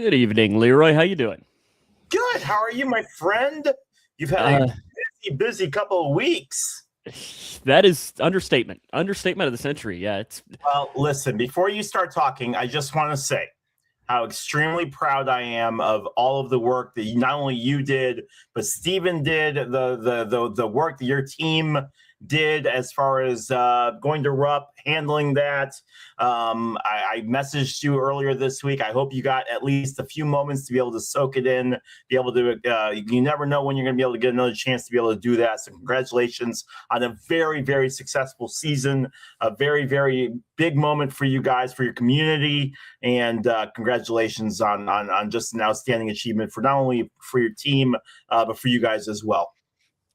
Good evening, Leroy. How you doing? Good. How are you, my friend? You've had a busy couple of weeks. That is understatement. Understatement of the century. Yeah, it's. Well, listen, before you start talking, I just want to say how extremely proud I am of all of the work that not only you did, but Steven did, the work that your team did as far as going to Rupp, handling that. I messaged you earlier this week. I hope you got at least a few moments to be able to soak it in, be able to, you never know when you're going to be able to get another chance to be able to do that. So congratulations on a very, very successful season, a very, very big moment for you guys, for your community, and congratulations on just an outstanding achievement for not only for your team, but for you guys as well.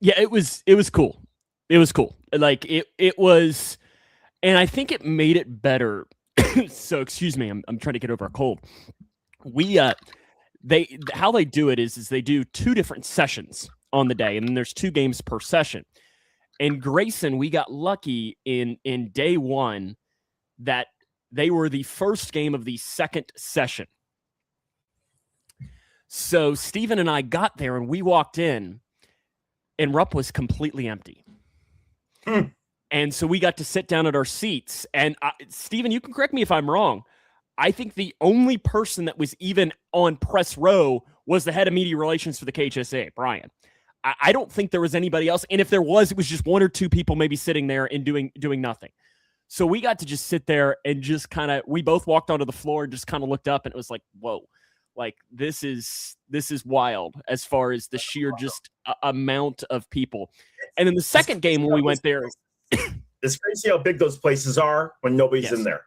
Yeah, it was cool. It was cool. Like it was, and I think it made it better. So excuse me, I'm trying to get over a cold. How they do it is they do two different sessions on the day, and then there's two games per session. And Grayson, we got lucky in day one that they were the first game of the second session. So Steven and I got there, and we walked in, and Rupp was completely empty. And so we got to sit down at our seats. And Steven, you can correct me if I'm wrong. I think the only person that was even on press row was the head of media relations for the KHSA, Brian. I don't think there was anybody else. And if there was, it was just one or two people maybe sitting there and doing nothing. So we got to just sit there and just kind of, we both walked onto the floor and just kind of looked up, and it was like, whoa, like this is wild as far as the sheer just amount of people. And then the second game when we went there, it's crazy how big those places are when nobody's in there.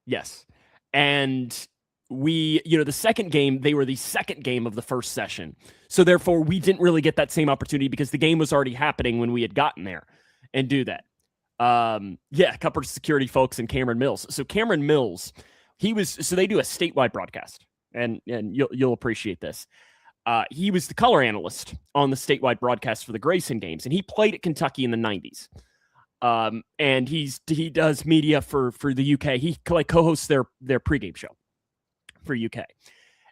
Yes. And we, the second game, they were the second game of the first session. So therefore we didn't really get that same opportunity because the game was already happening when we had gotten there and do that. A couple of security folks in Cameron Mills. So Cameron Mills, so they do a statewide broadcast, and you'll appreciate this. He was the color analyst on the statewide broadcast for the Grayson games, and he played at Kentucky in the 90s. And he does media for the UK. He co-hosts their pregame show for UK.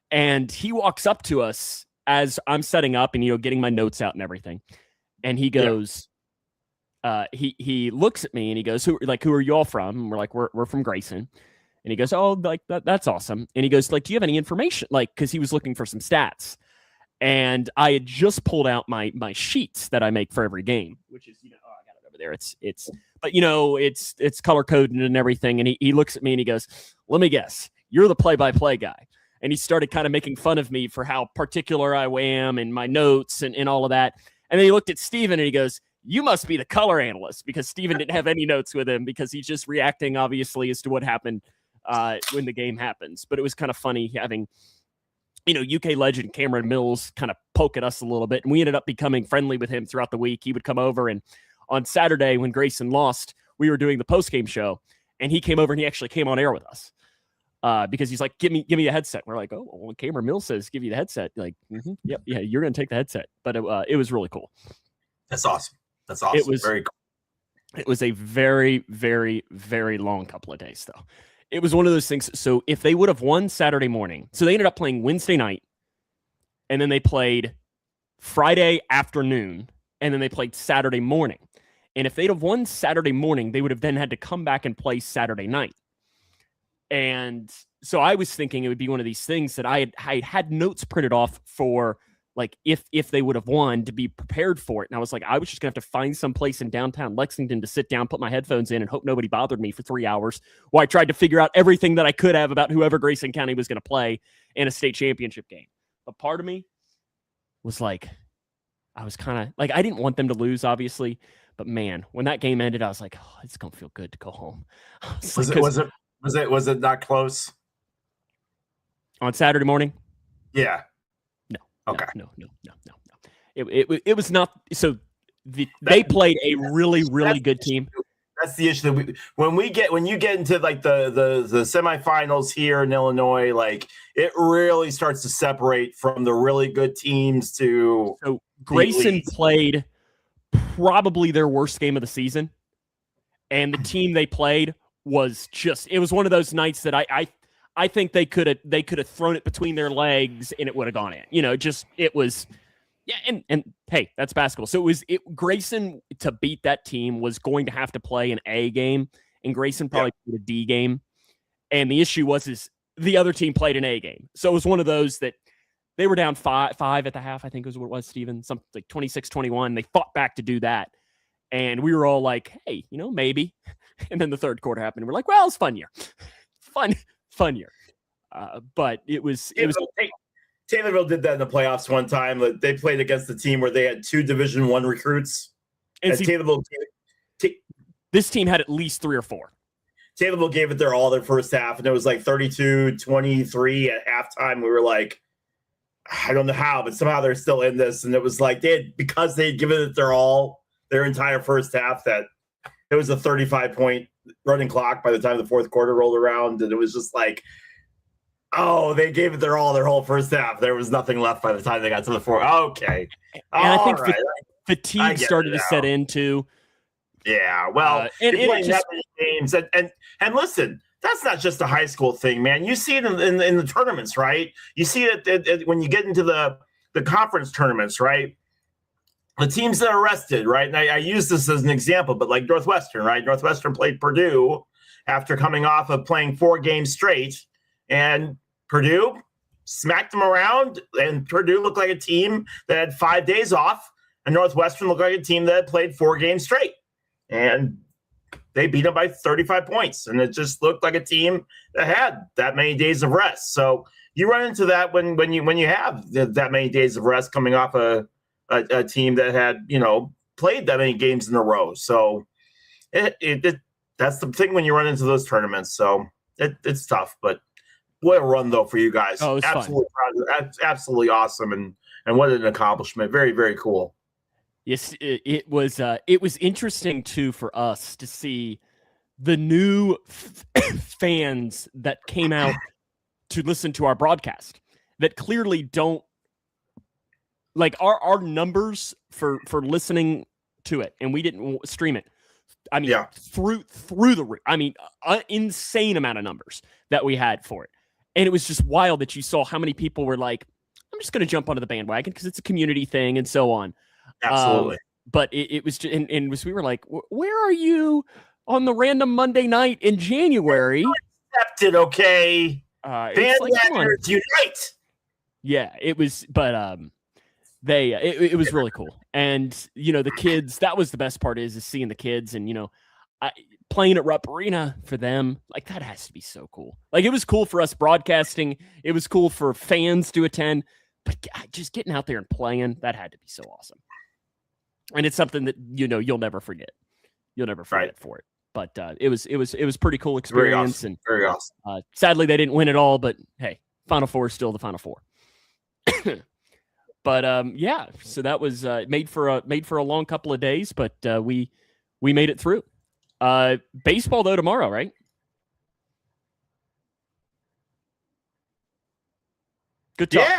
And he walks up to us as I'm setting up and getting my notes out and everything. And he goes, he looks at me and he goes, who are you all from? And we're like, we're from Grayson. And he goes, oh, like that's awesome. And he goes, like, do you have any information? Like, because he was looking for some stats. And I had just pulled out my sheets that I make for every game, which is, I got it over there. It's color coded and everything. And he looks at me and he goes, let me guess, you're the play-by-play guy. And he started kind of making fun of me for how particular I am and my notes and all of that. And then he looked at Steven and he goes, you must be the color analyst, because Steven didn't have any notes with him because he's just reacting, obviously, as to what happened when the game happens. But it was kind of funny having, UK legend Cameron Mills kind of poke at us a little bit. And we ended up becoming friendly with him throughout the week. He would come over, and on Saturday when Grayson lost, we were doing the post-game show, and he came over and he actually came on air with us because he's like, give me a headset. We're like, oh, when Cameron Mills says, give you the headset, like, yep, yeah, you're going to take the headset. But it was really cool. That's awesome. That's awesome. It was very cool. It was a very, very, very long couple of days, though. It was one of those things. So if they would have won Saturday morning, so they ended up playing Wednesday night, and then they played Friday afternoon, and then they played Saturday morning. And if they'd have won Saturday morning, they would have then had to come back and play Saturday night. And so I was thinking it would be one of these things that I had notes printed off for, like, if they would have won, to be prepared for it. And I was like, I was just going to have to find some place in downtown Lexington to sit down, put my headphones in, and hope nobody bothered me for 3 hours while I tried to figure out everything that I could have about whoever Grayson County was going to play in a state championship game. But part of me was like, I was kind of like, I didn't want them to lose, obviously. But man, when that game ended, I was like, oh, it's going to feel good to go home. Was it not close? On Saturday morning? Yeah. No. Okay. No. It was not. So they played a really, really good team. That's the issue that when you get into like the semifinals here in Illinois, like it really starts to separate from the really good teams to. So Grayson played probably their worst game of the season, and the team they played was just. It was one of those nights that I think they could have thrown it between their legs and it would have gone in. It was. Yeah, and hey, that's basketball. So Grayson, to beat that team, was going to have to play an A game, and Grayson probably played a D game. And the issue is the other team played an A game. So it was one of those that they were down five at the half, I think was what it was, Steven. Something like 26-21. They fought back to do that. And we were all like, hey, maybe. And then the third quarter happened. And we're like, well, it's fun year. Fun year. But it was Taylorville did that in the playoffs one time. They played against the team where they had 2 Division I recruits. And Taylorville, this team had at least 3 or 4. Taylorville gave it their first half, and it was like 32-23 at halftime. We were like, I don't know how, but somehow they're still in this. And it was like because they had given it their all their entire first half, that it was a 35-point running clock by the time the fourth quarter rolled around. And it was just like, oh, they gave it their all their whole first half. There was nothing left by the time they got to the fourth. Okay. And I think fatigue started to set in too. Yeah, well, and playing that many games. And listen, that's not just a high school thing, man. You see it in the tournaments, right? You see it when you get into the conference tournaments, right? The teams that are rested, right? And I use this as an example, but like Northwestern, right? Northwestern played Purdue after coming off of playing 4 games straight. And Purdue smacked them around, and Purdue looked like a team that had 5 days off, and Northwestern looked like a team that had played 4 games straight. And they beat them by 35 points, and it just looked like a team that had that many days of rest. So you run into that when you have that many days of rest coming off a team that had played that many games in a row. So that's the thing when you run into those tournaments. So it's tough, but. What a run, though, for you guys. Oh, absolutely proud. Absolutely awesome. And what an accomplishment. Very, very cool. Yes, it was interesting, too, for us to see the new fans that came out to listen to our broadcast that clearly don't like our numbers for listening to it. And we didn't stream it. I mean, through the roof. I mean, insane amount of numbers that we had for it. And it was just wild that you saw how many people were like, I'm just going to jump onto the bandwagon because it's a community thing and so on. Absolutely. But it was just, and we were like, where are you on the random Monday night in January? Accepted, okay. Bandwagoners unite. Yeah, it was, but it was really cool. And, the kids, that was the best part is seeing the kids and, playing at Rupp Arena for them, like that has to be so cool. Like it was cool for us broadcasting. It was cool for fans to attend, but just getting out there and playing, that had to be so awesome. And it's something that, you'll never forget. You'll never forget for it. But it was pretty cool experience. Very awesome. Sadly, they didn't win it all, but hey, Final Four is still the Final Four. But yeah, so that was made for a long couple of days, but we made it through. Baseball though tomorrow, right? Good talk.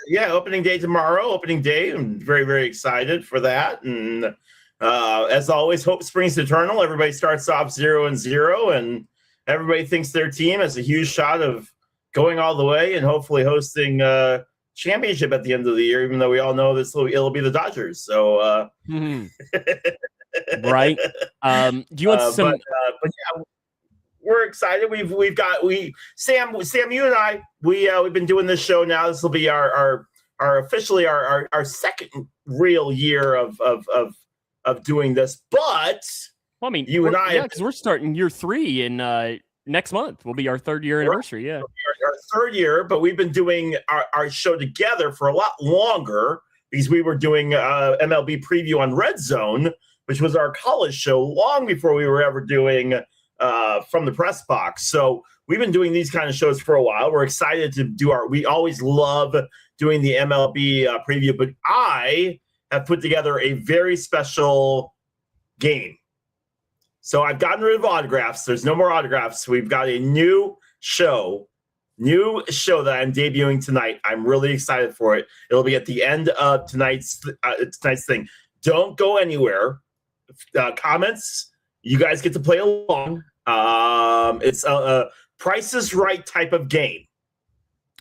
Yeah. Opening day tomorrow. Opening day. I'm very, very excited for that. And as always, hope springs eternal. Everybody starts off 0-0, and everybody thinks their team has a huge shot of going all the way and hopefully hosting a championship at the end of the year. Even though we all know it'll be the Dodgers. So. Right. Do you want some? But yeah, we're excited. Sam, you and I, we've been doing this show now. This will be our officially our second real year of doing this. But well, I mean, you and I, because we're starting year 3 in next month. Will be our 3rd year anniversary. Yeah, our 3rd year. But we've been doing our show together for a lot longer because we were doing MLB preview on Red Zone, which was our college show long before we were ever doing from the Pressbox. So we've been doing these kind of shows for a while. We're excited to do we always love doing the MLB preview, but I have put together a very special game. So I've gotten rid of autographs. There's no more autographs. We've got a new show that I'm debuting tonight. I'm really excited for it. It'll be at the end of tonight's thing. Don't go anywhere. Comments, you guys get to play along. It's Price is Right type of game.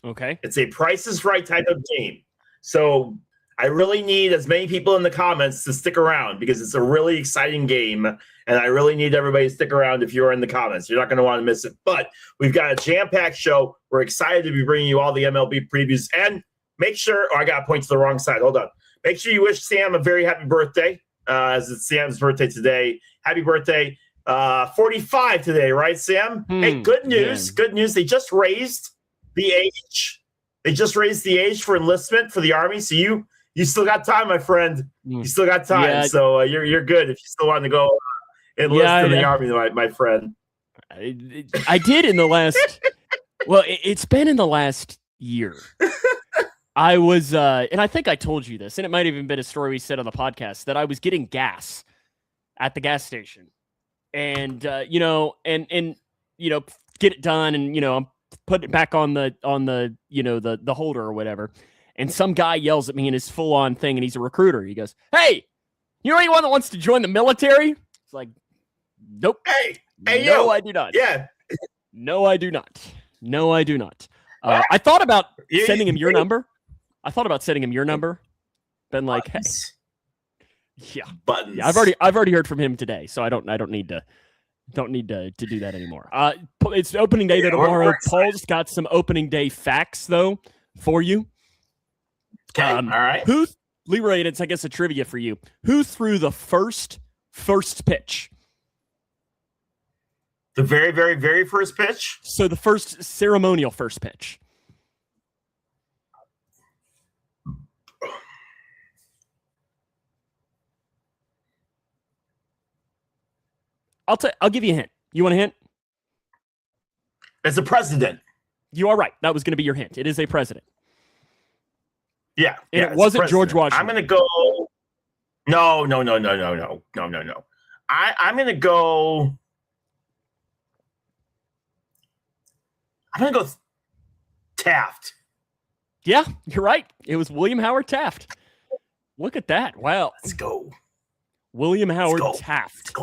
Okay. It's a Price is Right type of game. So I really need as many people in the comments to stick around because it's a really exciting game. And I really need everybody to stick around if you're in the comments. You're not going to want to miss it. But we've got a jam-packed show. We're excited to be bringing you all the MLB previews. And make sure, I got to point to the wrong side. Hold on. Make sure you wish Sam a very happy birthday, as it's Sam's birthday today. Happy birthday. 45 today, right, Sam? Hey, good news. Yeah. Good news. They just raised the age. They just raised the age for enlistment for the Army. So you still got time, my friend. You still got time. Yeah. So you're good if you still want to go enlist in the Army, my friend. I did in the last well, it's been in the last year. I was and I think I told you this, and it might have even been a story we said on the podcast, that I was getting gas at the gas station. And get it done, and I'm putting it back on the the holder or whatever. And some guy yells at me in his full on thing, and he's a recruiter. He goes, "Hey, you know anyone that wants to join the military?" It's like, nope. Hey, no, I do not. Yeah. No, I do not. No, I do not. I thought about sending him your number. Been like, hey. Yeah, buttons. Yeah, I've already heard from him today, so I don't need to do that anymore. It's opening day tomorrow. Paul's got some opening day facts though for you. Okay, all right. Leroy? And it's I guess a trivia for you. Who threw the first pitch? The very, very, very first pitch. So the first ceremonial first pitch. I'll give you a hint. You want a hint? It's a president. You are right. That was going to be your hint. It is a president. Yeah. And it wasn't George Washington. I'm going to go. No. I'm going to go. Taft. Yeah, you're right. It was William Howard Taft. Look at that. Wow. Let's go. William Howard Taft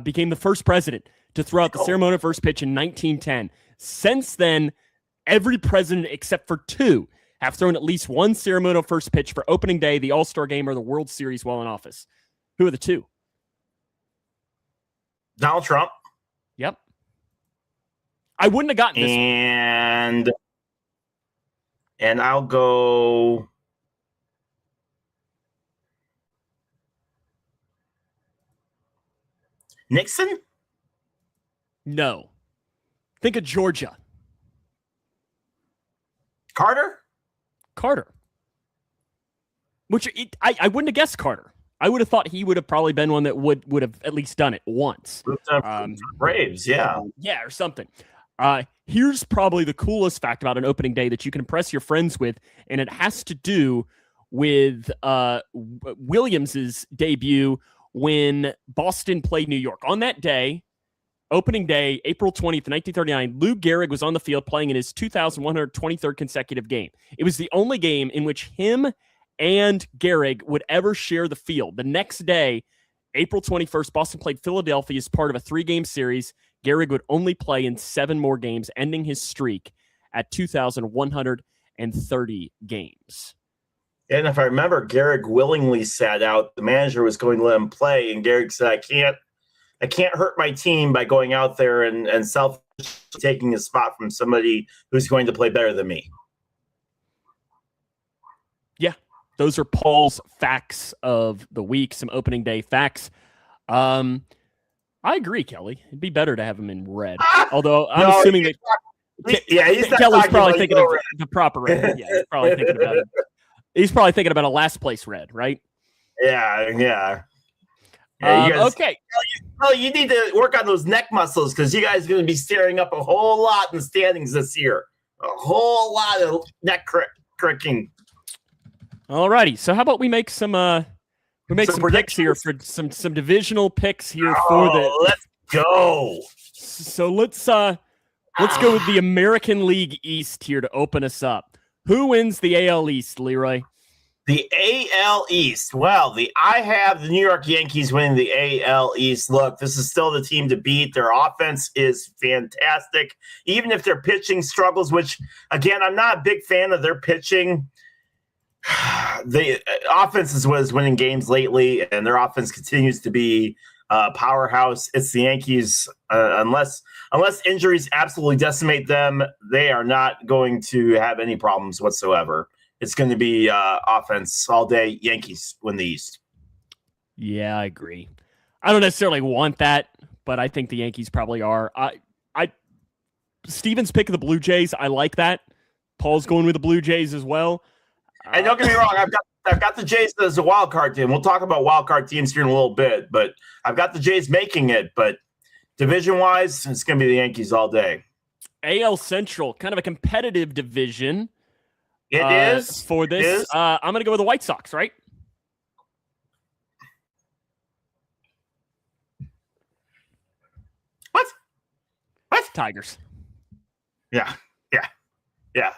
became the first president to throw out the ceremonial first pitch in 1910. Since then, every president except for two have thrown at least one ceremonial first pitch for opening day, the All-Star Game, or the World Series while in office. Who are the two? Donald Trump. Yep. I wouldn't have gotten this one. And I'll go... Nixon? No. Think of Georgia. Carter. Which I wouldn't have guessed Carter. I would have thought he would have probably been one that would have at least done it once. Braves, yeah. Yeah, or something. Here's probably the coolest fact about an opening day that you can impress your friends with, and it has to do with Williams's debut when Boston played New York. On that day, opening day, April 20th, 1939, Lou Gehrig was on the field playing in his 2,123rd consecutive game. It was the only game in which him and Gehrig would ever share the field. The next day, April 21st, Boston played Philadelphia as part of a 3-game series. Gehrig would only play in 7 more games, ending his streak at 2,130 games. And if I remember, Gehrig willingly sat out. The manager was going to let him play, and Gehrig said, I can't hurt my team by going out there and self taking a spot from somebody who's going to play better than me. Yeah, those are Paul's facts of the week, some opening day facts. I agree, Kelly. It'd be better to have him in red. Although I'm assuming that Kelly's probably thinking of the proper red. Yeah, he's probably thinking about it. He's probably thinking about a last place red, right? Yeah. Okay. You need to work on those neck muscles because you guys are going to be staring up a whole lot in the standings this year. A whole lot of neck cricking. All righty. So how about we make some picks here for some divisional picks here for the. Let's go. So let's go with the American League East here to open us up. Who wins the AL East, Leroy? The AL East. Well, I have the New York Yankees winning the AL East. Look, this is still the team to beat. Their offense is fantastic, even if their pitching struggles. Which, again, I'm not a big fan of their pitching. The offense is what is winning games lately, and their offense continues to be a powerhouse. It's the Yankees. Unless injuries absolutely decimate them, they are not going to have any problems whatsoever. It's going to be offense all day. Yankees win the East. Yeah, I agree. I don't necessarily want that, but I think the Yankees probably are. Steven's pick of the Blue Jays, I like that. Paul's going with the Blue Jays as well. And don't get me wrong, I've got the Jays as a wild card team. We'll talk about wild card teams here in a little bit, but I've got the Jays making it. But division wise, it's going to be the Yankees all day. AL Central, kind of a competitive division. It is for this. I'm going to go with the White Sox, right? What? Tigers. Yeah.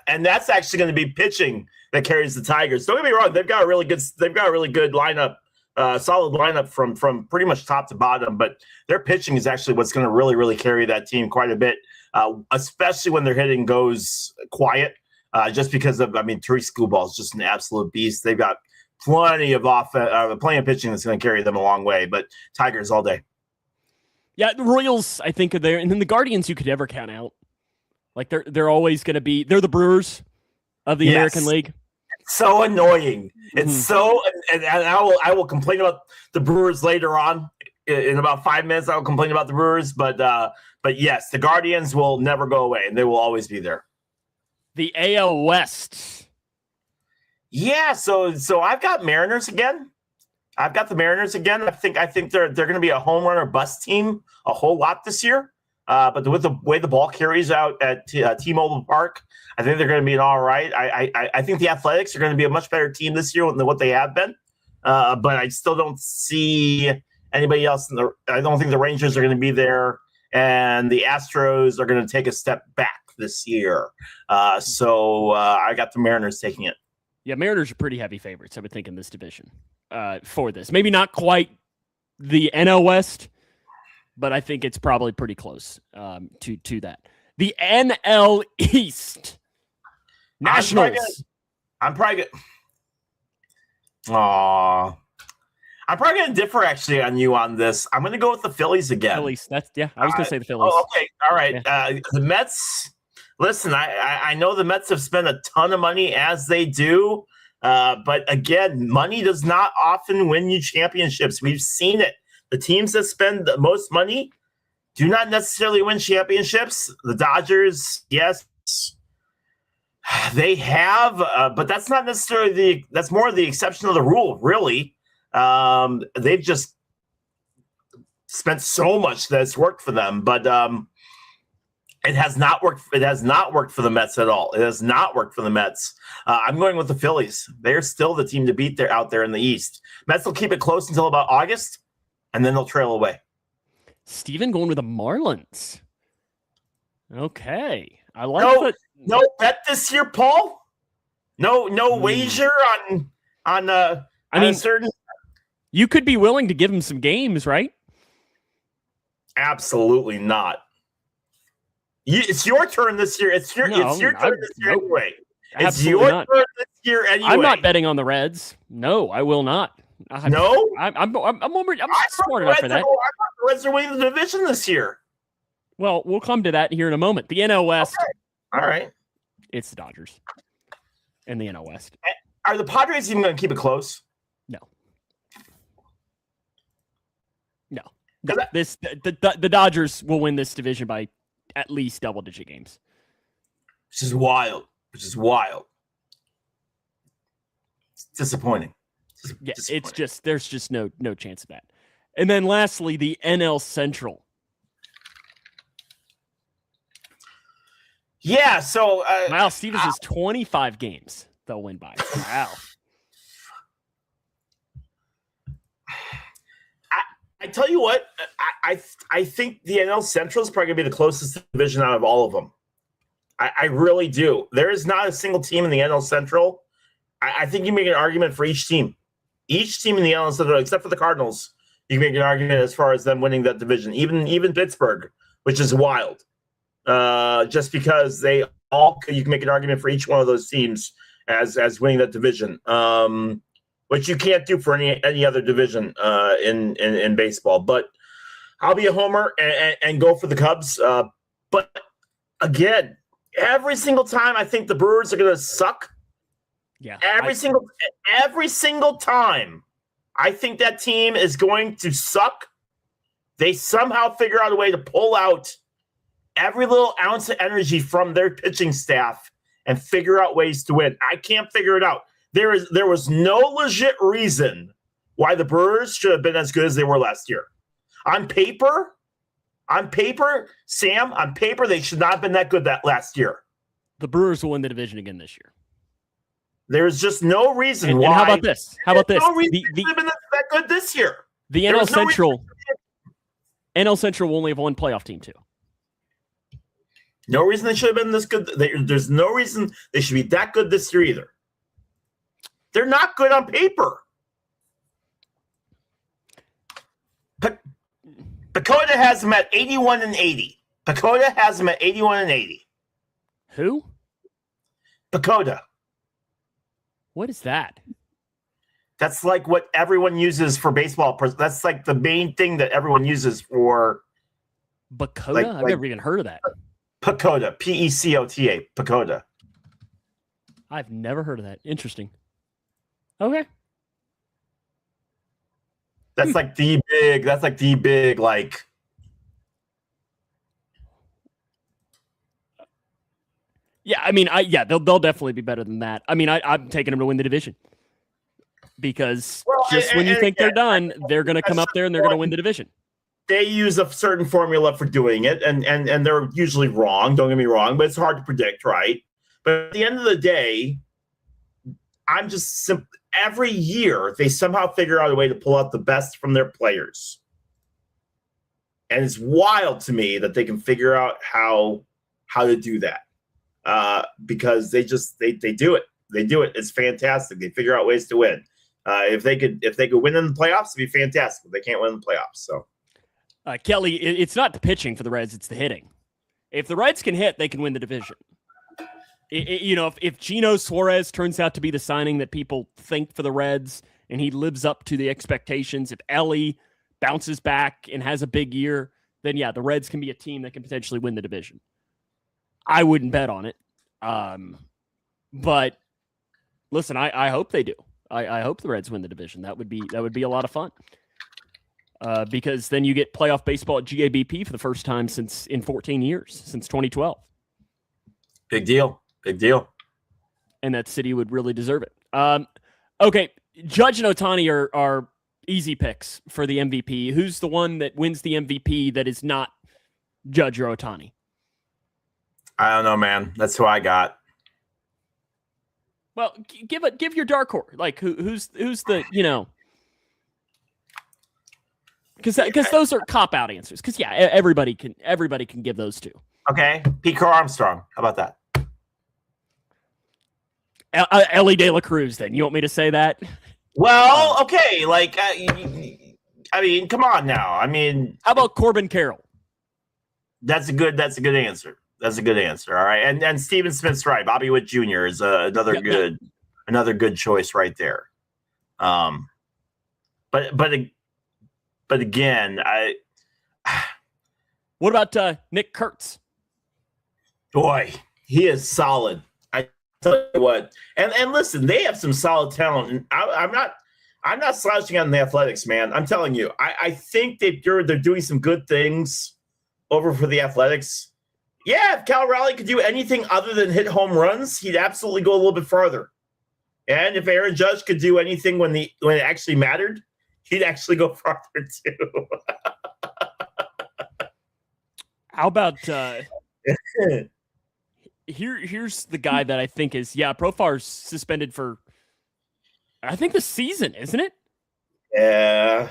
And that's actually going to be pitching that carries the Tigers. Don't get me wrong; they've got a really good lineup, solid lineup from pretty much top to bottom. But their pitching is actually what's going to really carry that team quite a bit, especially when their hitting goes quiet. Just because of, Tariq Skubal is just an absolute beast. They've got plenty of pitching that's going to carry them a long way. But Tigers all day. Yeah, the Royals, I think, are there, and then the Guardians you could never count out. Like they're always going to be. They're the Brewers of the American League. It's so annoying. It's so, and I will complain about the Brewers later on in about 5 minutes. I will complain about the Brewers, but yes, the Guardians will never go away, and they will always be there. The AL West. Yeah, so I've got Mariners again. I think they're going to be a home run or bust team a whole lot this year. But with the way the ball carries out at T-Mobile Park, I think they're going to be an all right. I think the Athletics are going to be a much better team this year than what they have been. But I still don't see anybody else. I don't think the Rangers are going to be there, and the Astros are going to take a step back this year. So I got the Mariners taking it. Yeah, Mariners are pretty heavy favorites, I would think, in this division for this. Maybe not quite the NL West, but I think it's probably pretty close to that. The NL East. Nationals. I'm probably going to differ actually on you on this. I'm going to go with the Phillies again. Phillies. I was going to say the Phillies. Okay. All right. Yeah. The Mets. Listen, I know the Mets have spent a ton of money as they do. But again, money does not often win you championships. We've seen it. The teams that spend the most money do not necessarily win championships. The Dodgers, yes, they have, but that's not necessarily that's more the exception of the rule, really. They've just spent so much that it's worked for them, but it has not worked. It has not worked for the Mets at all. It has not worked for the Mets. I'm going with the Phillies. They're still the team to beat there out there in the East. Mets will keep it close until about August, and then they'll trail away. Steven going with the Marlins. Okay. I like that. No bet this year, Paul? No wager on certain. You could be willing to give him some games, right? Absolutely not. It's your turn this year. It's your turn this year anyway. It's your turn this year anyway. I'm not betting on the Reds. No, I will not. No, I'm smart enough for that. I thought the Reds are winning the division this year. Well, we'll come to that here in a moment. The NL West. Okay. All right. It's the Dodgers and the NL West. Are the Padres even going to keep it close? No. The Dodgers will win this division by at least double-digit games. Which is wild. It's disappointing. It's just there's just no chance of that. And then lastly, the NL Central. Yeah, so wow, Stevens has 25 games they'll win by. Wow. I tell you what, I think the NL Central is probably going to be the closest division out of all of them. I really do. There is not a single team in the NL Central. I think you make an argument for each team. Each team in the NL Central, except for the Cardinals, you can make an argument as far as them winning that division. Even Pittsburgh, which is wild. Just because you can make an argument for each one of those teams as winning that division. Which you can't do for any other division in baseball. But I'll be a homer and go for the Cubs. But again, every single time I think the Brewers are going to suck. Yeah. Every single time I think that team is going to suck, they somehow figure out a way to pull out every little ounce of energy from their pitching staff and figure out ways to win. I can't figure it out. There was no legit reason why the Brewers should have been as good as they were last year. On paper, Sam, they should not have been that good that last year. The Brewers will win the division again this year. There's just no reason why. And how about this? No reason they should have been that good this year. The NL Central will only have one playoff team too. No reason they should have been this good. There's no reason they should be that good this year either. They're not good on paper. Pacoda has them at 81-80. Pacoda has them at 81-80. Who? Pacoda. What is that? That's like what everyone uses for baseball. That's like the main thing that everyone uses for. Pacoda? I've never even heard of that. Pacoda. P-E-C-O-T-A. Pacoda. I've never heard of that. Interesting. Okay. That's like the big, like. Yeah, I mean, they'll definitely be better than that. I mean, I'm taking them to win the division because when you think they're done, they're going to come up there and they're going to win the division. They use a certain formula for doing it, and they're usually wrong. Don't get me wrong, but it's hard to predict, right? But at the end of the day, every year they somehow figure out a way to pull out the best from their players, and it's wild to me that they can figure out how to do that. Because they do it. They do it. It's fantastic. They figure out ways to win. If they could win in the playoffs, it'd be fantastic. But they can't win in the playoffs. So, Kelly, it's not the pitching for the Reds; it's the hitting. If the Reds can hit, they can win the division. If Gino Suarez turns out to be the signing that people think for the Reds, and he lives up to the expectations, if Ellie bounces back and has a big year, then yeah, the Reds can be a team that can potentially win the division. I wouldn't bet on it. But listen, I hope they do. I hope the Reds win the division. That would be a lot of fun. Because then you get playoff baseball at GABP for the first time in 14 years, since 2012. Big deal. And that city would really deserve it. Okay, Judge and Ohtani are easy picks for the MVP. Who's the one that wins the MVP that is not Judge or Ohtani? I don't know, man. That's who I got. Well, give your dark horse. Like who's the because those are cop out answers. Because yeah, everybody can give those two. Okay, Pete Crow Armstrong. How about that? Ellie De La Cruz. Then you want me to say that? Well, okay. Like I mean, come on now. I mean, how about Corbin Carroll? That's a good answer. That's a good answer. All right. And Steven Smith's right. Bobby Witt Jr. is another good choice right there. But again, what about Nick Kurtz? Boy, he is solid. I tell you what. And listen, they have some solid talent. And I'm not slouching on the Athletics, man. I'm telling you, I think they're doing some good things over for the Athletics. Yeah, if Cal Raleigh could do anything other than hit home runs, he'd absolutely go a little bit farther. And if Aaron Judge could do anything when it actually mattered, he'd actually go farther too. How about here's the guy that I think is Profar's suspended for I think the season, isn't it? Yeah.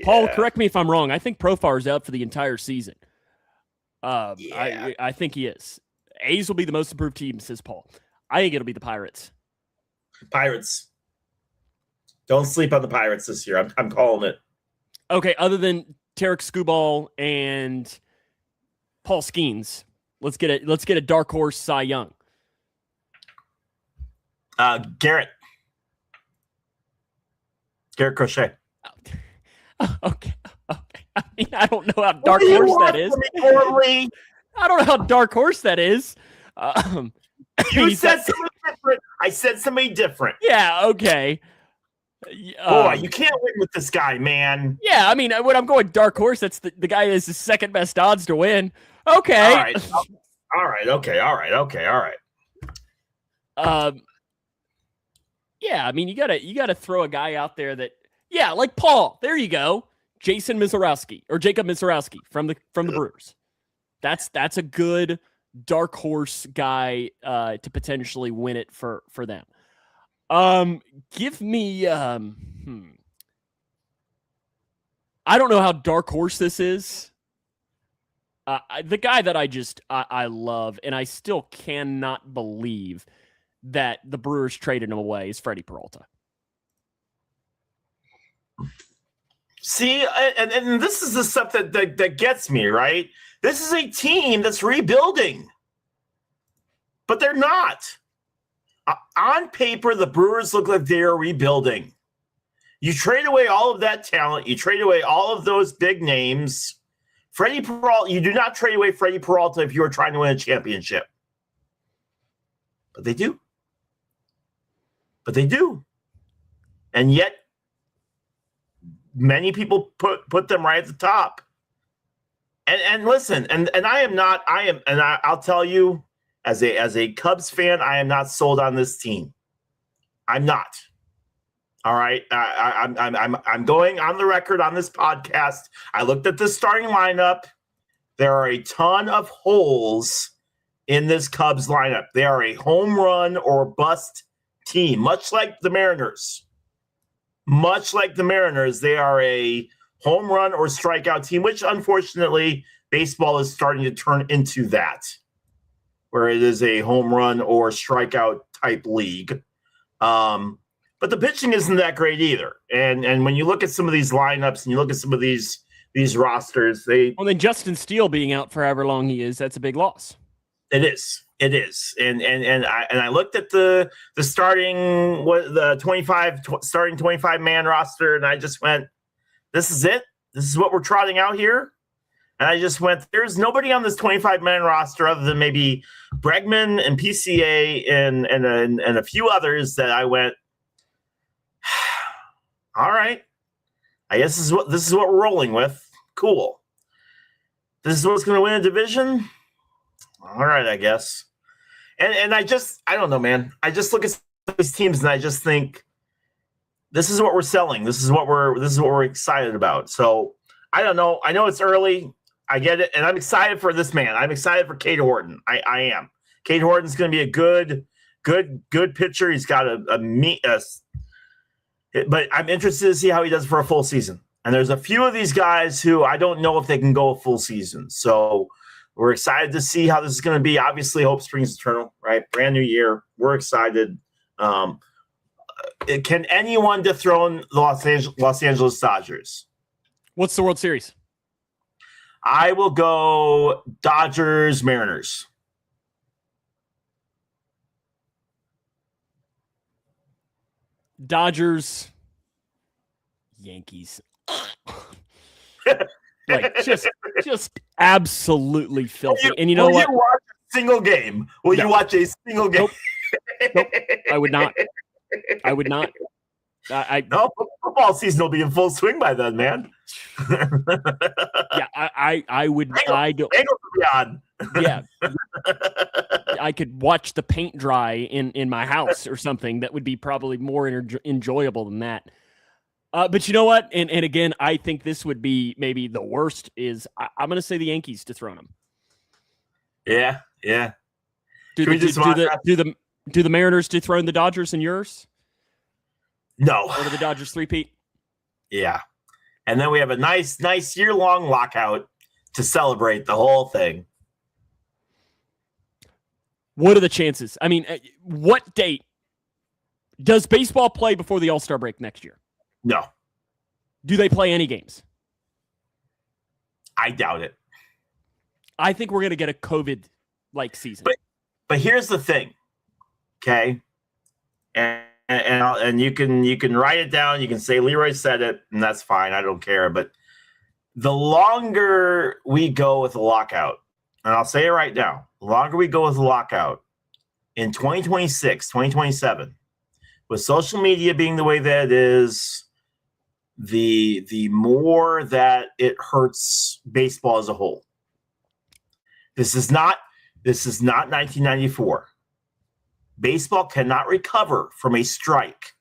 Paul, correct me if I'm wrong. I think Profar's out for the entire season. I think he is. A's will be the most improved team, says Paul. I think it'll be the Pirates. Pirates. Don't sleep on the Pirates this year. I'm calling it. Okay, other than Tarek Skubal and Paul Skeens, let's get a dark horse Cy Young. Garrett Crochet. Okay. I mean, I don't know how dark horse that is. I don't know how dark horse that is. You said somebody different. I said somebody different. Yeah, okay. Boy, you can't win with this guy, man. Yeah, I mean, when I'm going dark horse, that's the guy that has the second best odds to win. Okay. All right. Okay. Yeah, I mean, you gotta throw a guy out there that, yeah, like Paul. There you go, Jacob Mizorowski from the Brewers. That's a good dark horse guy to potentially win it for them. Give me I don't know how dark horse this is. The guy that I love, and I still cannot believe that the Brewers traded him away, is Freddie Peralta. See, and this is the stuff that gets me, right? This is a team that's rebuilding, but they're not. On paper, the Brewers look like they're rebuilding. You trade away all of that talent. You trade away all of those big names. Freddie Peralta, you do not trade away Freddie Peralta if you are trying to win a championship. But they do. And yet, many people put them right at the top. And listen, and I'll tell you, as a Cubs fan, I am not sold on this team. I'm not. All right. I'm going on the record on this podcast. I looked at the starting lineup. There are a ton of holes in this Cubs lineup. They are a home run or bust team, much like the Mariners. They are a home run or strikeout team, which unfortunately baseball is starting to turn into that, where it is a home run or strikeout type league. But the pitching isn't that great either. And when you look at some of these lineups and you look at some of these rosters, then Justin Steele being out for however long he is, that's a big loss. It is. And I looked at the starting 25 man roster, and I just went, this is it. This is what we're trotting out here. And I just went, there's nobody on this 25 man roster other than maybe Bregman and PCA and a few others that I went, all right. I guess this is what we're rolling with. Cool. This is what's going to win a division. All right, I guess. And I don't know, man. I just look at these teams and I just think, this is what we're selling. This is what we're excited about. So I don't know. I know it's early. I get it, and I'm excited for this man. I'm excited for Cade Horton. I am. Cade Horton's going to be a good pitcher. He's got but I'm interested to see how he does for a full season. And there's a few of these guys who I don't know if they can go a full season. So we're excited to see how this is going to be. Obviously, hope springs eternal, right? Brand new year. We're excited. Can anyone dethrone the Los Angeles Dodgers? What's the World Series? I will go Dodgers, Mariners. Dodgers, Yankees. Like just absolutely filthy. And you know what? Will you watch a single game? Will you watch a single game? Nope. I would not. No, football season will be in full swing by then, man. Yeah, I would. Yeah, I could watch the paint dry in my house or something. That would be probably more enjoyable than that. But you know what? And again, I think this would be maybe the worst. Is I'm going to say the Yankees dethrone them. Yeah. Do the Mariners dethrone the Dodgers in yours? No. Or do the Dodgers three-peat? Yeah. And then we have a nice year-long lockout to celebrate the whole thing. What are the chances? I mean, what date Does baseball play before the All-Star break next year? No. Do they play any games? I doubt it. I think we're going to get a COVID-like season. But here's the thing, okay? And you can write it down. You can say Leroy said it, and that's fine. I don't care. But the longer we go with the lockout, and I'll say it right now, the longer we go with the lockout in 2026, 2027, with social media being the way that it is, the more that it hurts baseball as a whole. This is not 1994. Baseball cannot recover from a strike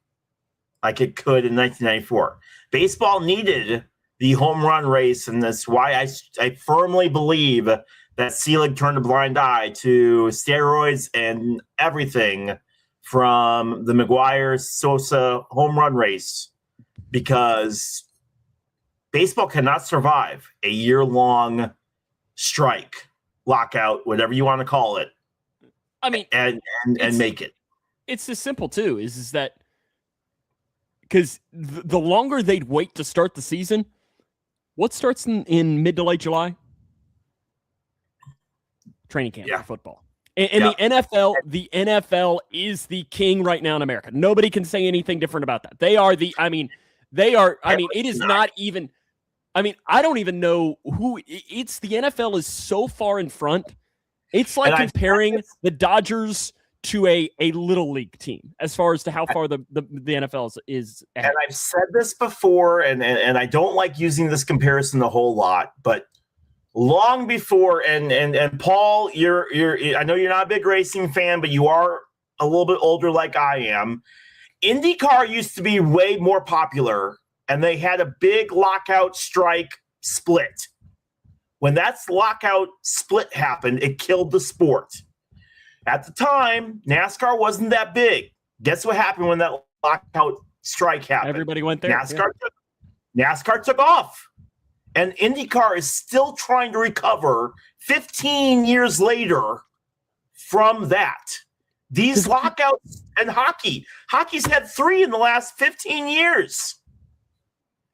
like it could in 1994. Baseball needed the home run race, and that's why I firmly believe that Selig turned a blind eye to steroids and everything from the McGwire-Sosa home run race, because baseball cannot survive a year-long strike, lockout, whatever you want to call it. I mean, and make it. It's as simple too. Is that because the longer they'd wait to start the season, what starts in mid to late July? Training camp for football. And the NFL is the king right now in America. Nobody can say anything different about that. They are it is not even, I don't even know who it's. The NFL is so far in front. It's like comparing the Dodgers to a little league team as far as to how far the NFL is ahead. And I've said this before, and I don't like using this comparison a whole lot, but long before, and Paul, I know you're not a big racing fan, but you are a little bit older like I am. IndyCar used to be way more popular, and they had a big lockout strike split. When that lockout split happened, it killed the sport. At the time, NASCAR wasn't that big. Guess what happened when that lockout strike happened? Everybody went there. NASCAR took off. And IndyCar is still trying to recover 15 years later from that. These lockouts and hockey's had 3 in the last 15 years.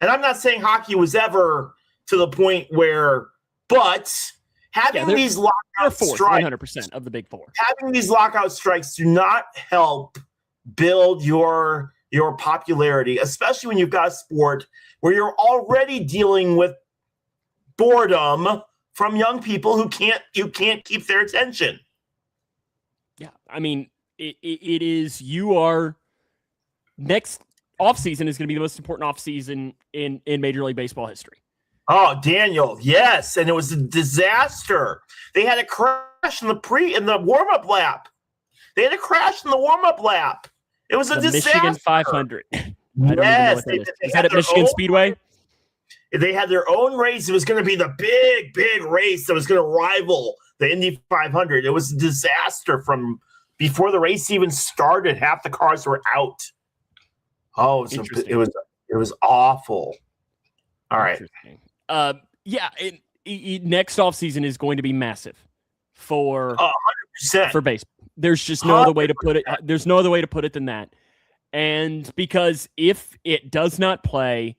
And I'm not saying hockey was ever to the point where, but having these lockout strikes, 100% of the big 4. Having these lockout strikes do not help build your popularity, especially when you've got a sport where you're already dealing with boredom from young people who can't keep their attention. Yeah, it is. You are next offseason is going to be the most important offseason in Major League Baseball history. Oh, Daniel, yes, and it was a disaster. They had a crash in the warm-up lap. It was a disaster. Michigan 500. Yes, is that at Michigan Speedway? They had their own race. It was going to be the big race that was going to rival the Indy 500. It was a disaster from before the race even started. Half the cars were out. Oh, it was awful. All right. Next offseason is going to be massive for 100% for baseball. There's just no other way to put it. There's no other way to put it than that. And because if it does not play,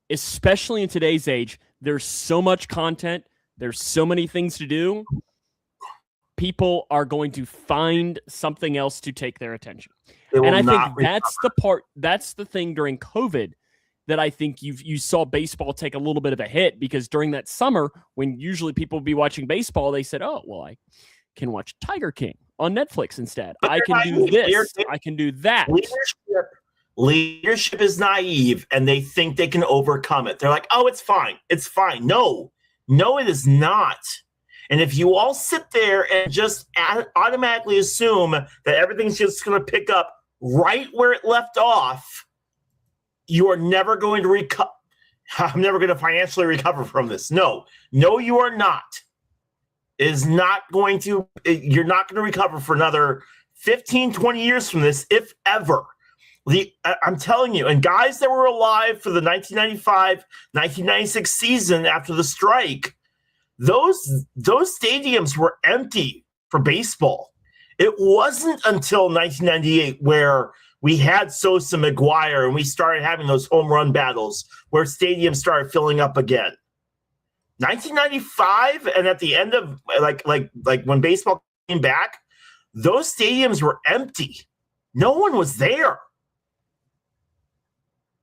especially in today's age, there's so much content, there's so many things to do. People are going to find something else to take their attention. And I think that's the thing during COVID that I think you saw baseball take a little bit of a hit, because during that summer, when usually people would be watching baseball, they said, oh, well, I can watch Tiger King on Netflix instead. I can do this. I can do that. Leadership is naive, and they think they can overcome it. They're like, oh, it's fine. It's fine. No, it is not. And if you all sit there and just automatically assume that everything's just going to pick up right where it left off, you are never going to recover. I'm never going to financially recover from this. No, you are not. You're not going to recover for another 15, 20 years from this, if ever. I'm telling you, and guys that were alive for the 1995, 1996 season after the strike, those stadiums were empty for baseball. It wasn't until 1998 where we had Sosa, McGuire, and we started having those home run battles where stadiums started filling up again. 1995, and at the end of like when baseball came back, those stadiums were empty. No one was there.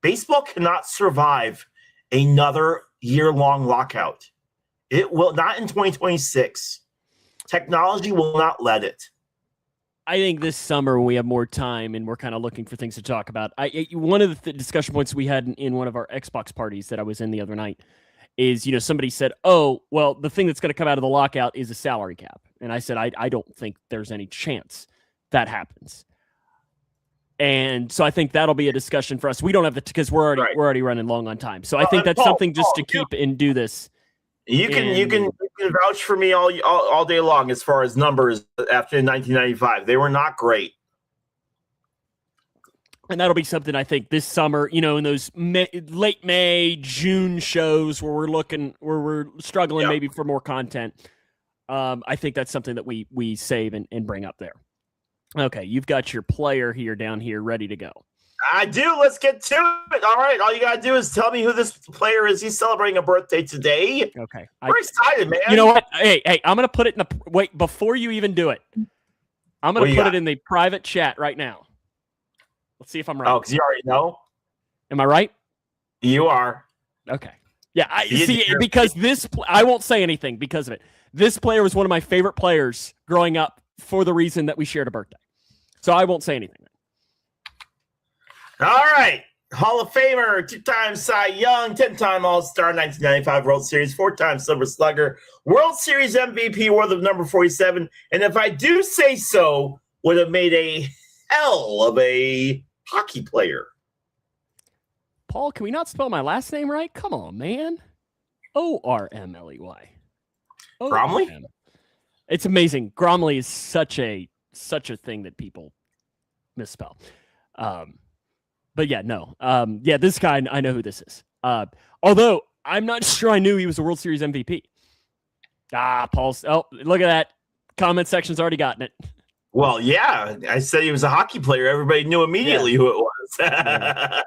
Baseball cannot survive another year-long lockout. It will not in 2026. Technology will not let it. I think this summer when we have more time and we're kind of looking for things to talk about, one of the discussion points we had in one of our Xbox parties that I was in the other night is, somebody said, oh, well, the thing that's going to come out of the lockout is a salary cap. And I said, I don't think there's any chance that happens. And so I think that'll be a discussion for us. We don't have because we're already running long on time. So I think that's something just to keep and do this. You can vouch for me all day long as far as numbers after 1995. They were not great. And that'll be something I think this summer, in those late May, June shows where we're struggling maybe for more content. I think that's something that we save and bring up there. Okay, you've got your player here down here ready to go. I do. Let's get to it. All right. All you got to do is tell me who this player is. He's celebrating a birthday today. Okay. We're excited, man. You know what? Hey, I'm going to put it in the – wait, before you even do it, I'm going to put it in the private chat right now. Let's see if I'm right. Oh, because you already know? Am I right? You are. Okay. Yeah, because I won't say anything because of it. This player was one of my favorite players growing up for the reason that we shared a birthday. So I won't say anything. All right. Hall of Famer, 2-time Cy Young, 10-time All-Star, 1995 World Series, 4-time Silver Slugger, World Series MVP, worth of number 47. And if I do say so, would have made a hell of a hockey player. Paul, can we not spell my last name right? Come on, man. Ormley. Gromley? It's amazing. Gromley is such a thing that people misspell. But yeah, no. This guy, I know who this is. Although I'm not sure I knew he was a World Series MVP. Paul's. Oh, look at that. Comment section's already gotten it. Well, yeah. I said he was a hockey player. Everybody knew immediately who it was. Yeah.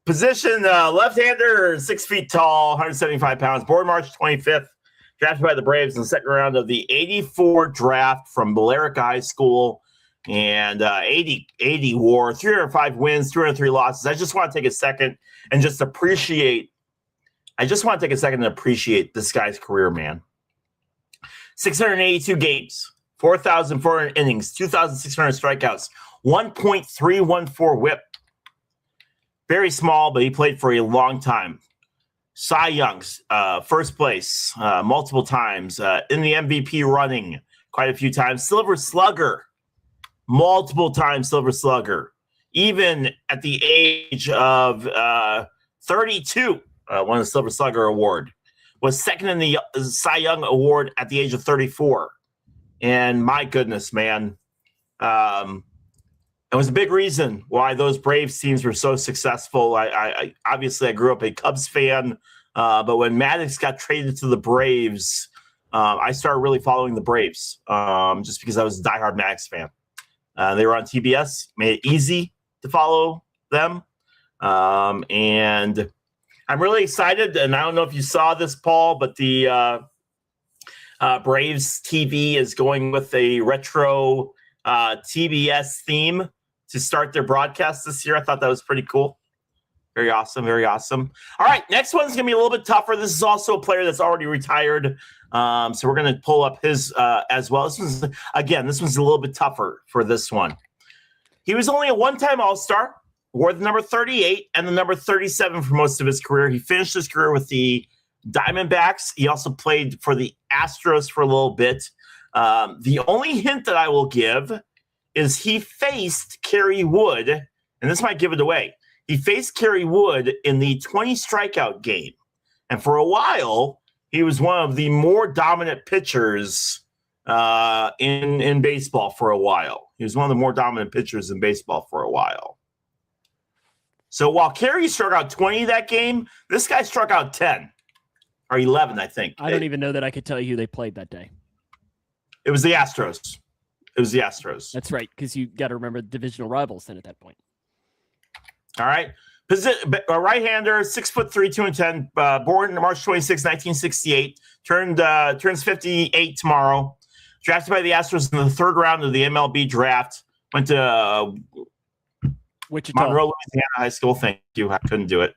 Position, left-hander, 6 feet tall, 175 pounds. Born March 25th. Drafted by the Braves in the second round of the 84 draft from Billerica High School. And 80 WAR, 305 wins, 303 losses. I just want to take a second and just appreciate this guy's career, man. 682 games, 4,400 innings, 2,600 strikeouts, 1.314 whip. Very small, but he played for a long time. Cy Young's first place multiple times, in the MVP running quite a few times. Silver Slugger, multiple times Silver Slugger. Even at the age of 32, won the Silver Slugger Award. Was second in the Cy Young Award at the age of 34. And my goodness, man. It was a big reason why those Braves teams were so successful. I obviously I grew up a Cubs fan, but when Maddox got traded to the Braves, I started really following the Braves just because I was a diehard Maddox fan. They were on TBS, made it easy to follow them, and I'm really excited. And I don't know if you saw this, Paul, but the Braves TV is going with a retro TBS theme to start their broadcast this year. I thought that was pretty cool. Very awesome. Very awesome. All right. Next one's going to be a little bit tougher. This is also a player that's already retired. So we're going to pull up his as well. This one's a little bit tougher for this one. He was only a one-time All-Star, wore the number 38 and the number 37 for most of his career. He finished his career with the Diamondbacks. He also played for the Astros for a little bit. The only hint that I will give is he faced Kerry Wood, and this might give it away. He faced Kerry Wood in the 20 strikeout game. And for a while, he was one of the more dominant pitchers in baseball for a while. He was one of the more dominant pitchers in baseball for a while. So while Kerry struck out 20 that game, this guy struck out 10 or 11, I think. I don't even know that I could tell you who they played that day. It was the Astros. It was the Astros. That's right, because you got to remember the divisional rivals then at that point. All right. A right-hander, 6'3", 210, born March 26, 1968. Turns 58 tomorrow. Drafted by the Astros in the third round of the MLB draft. Went to Wichita. Monroe, Louisiana High School. Thank you. I couldn't do it.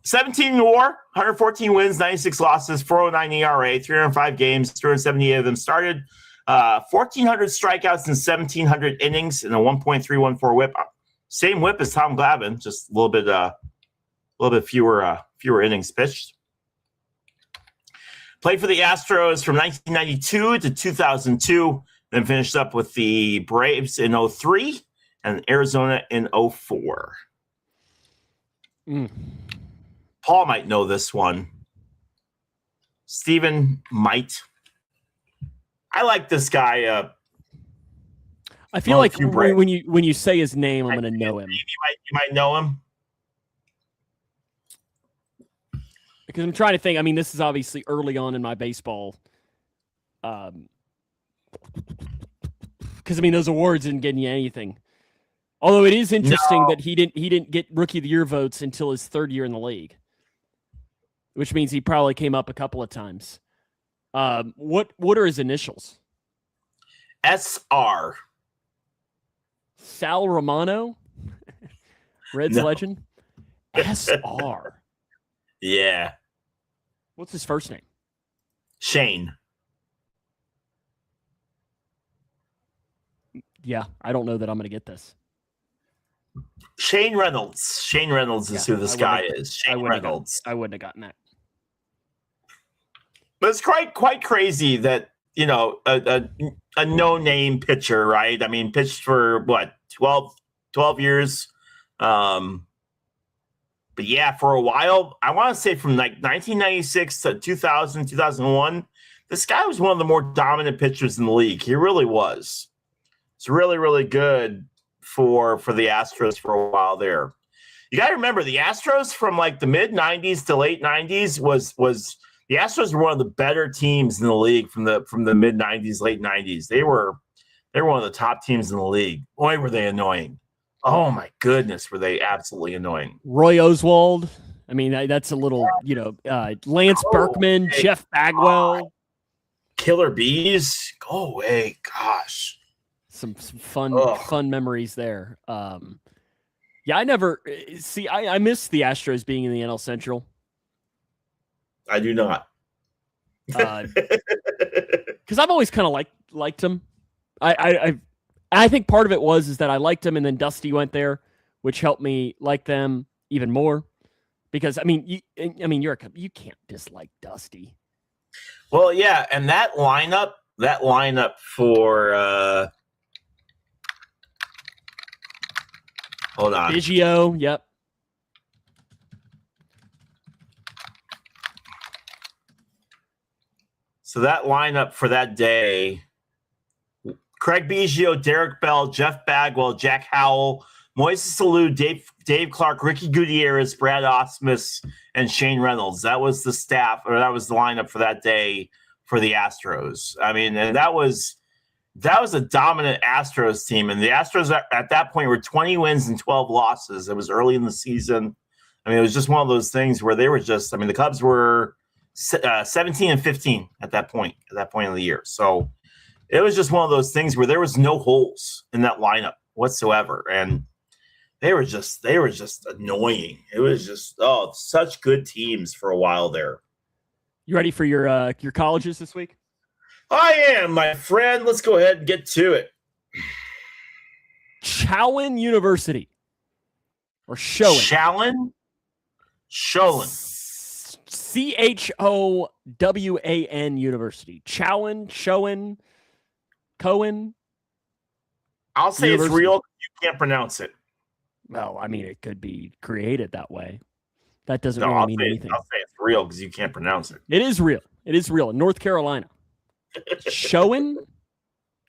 17 WAR, 114 wins, 96 losses, 409 ERA, 305 games, 278 of them started. 1,400 strikeouts and 1,700 innings and a 1.314 WHIP. Same WHIP as Tom Glavine, just a little bit fewer innings pitched. Played for the Astros from 1992 to 2002, then finished up with the Braves in 03 and Arizona in 04. Paul might know this one. Steven might. I like this guy. I feel like when you say his name, I'm going to know him. You might know him. Because I'm trying to think. I mean, this is obviously early on in my baseball. Because I mean, those awards didn't get you anything. Although it is interesting that he didn't get Rookie of the Year votes until his third year in the league, which means he probably came up a couple of times. What are his initials? SR. Sal Romano, Reds legend. SR. Yeah. What's his first name? Shane. Yeah, I don't know that I'm going to get this. Shane Reynolds. Shane Reynolds is who this guy is. Shane Reynolds. I wouldn't have gotten that. But it's quite crazy that, you know, a no-name pitcher, right? I mean, pitched for, 12 years. But yeah, for a while, I want to say from like 1996 to 2000, 2001, this guy was one of the more dominant pitchers in the league. He really was. It's really, really good for the Astros for a while there. You got to remember, the Astros from like the mid-90s to late 90s was the Astros were one of the better teams in the league from the mid-90s, late 90s. They were one of the top teams in the league. Boy, were they annoying. Oh, my goodness, were they absolutely annoying. Roy Oswald. I mean, that's a little, Lance Berkman, Jeff Bagwell. God. Killer Bees. Go away. Gosh. Some fun memories there. Yeah, I never see. I miss the Astros being in the NL Central. I do not, because I've always kind of liked them. I think part of it is that I liked them, and then Dusty went there, which helped me like them even more. Because you can't dislike Dusty. Well, yeah, and that lineup for. Hold on. Biggio, yep. So that lineup for that day, Craig Biggio, Derek Bell, Jeff Bagwell, Jack Howell, Moises Alou, Dave Clark, Ricky Gutierrez, Brad Ausmus, and Shane Reynolds. That was the staff, or that was the lineup for that day for the Astros. I mean, and that was a dominant Astros team. And the Astros at that point were 20 wins and 12 losses. It was early in the season. I mean, it was just one of those things where they were just, the Cubs were 17 and 15 at that point in the year. So it was just one of those things where there was no holes in that lineup whatsoever. And they were just annoying. It was just, such good teams for a while there. You ready for your colleges this week? I am, my friend. Let's go ahead and get to it. Chowan University. Or Chowan. Chowan. Chowan University. Chowan. Cohen. I'll say University. It's real. You can't pronounce it. Well, I mean, it could be created that way. That doesn't really mean anything. I'll say it's real because you can't pronounce it. It is real. It is real in North Carolina. Chowan?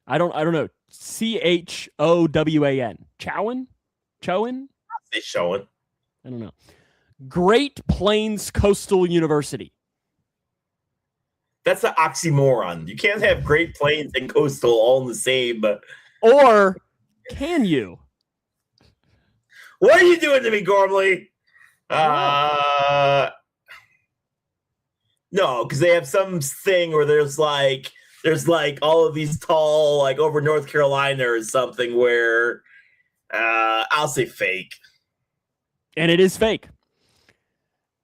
I don't know. Chowan. Chowan? I'll say Chowan. I don't know. Great Plains Coastal University. That's an oxymoron. You can't have Great Plains and Coastal all in the same. Or can you? What are you doing to me, Gormley? No, because they have some thing where there's like all of these tall, like over North Carolina or something where I'll say fake. And it is fake.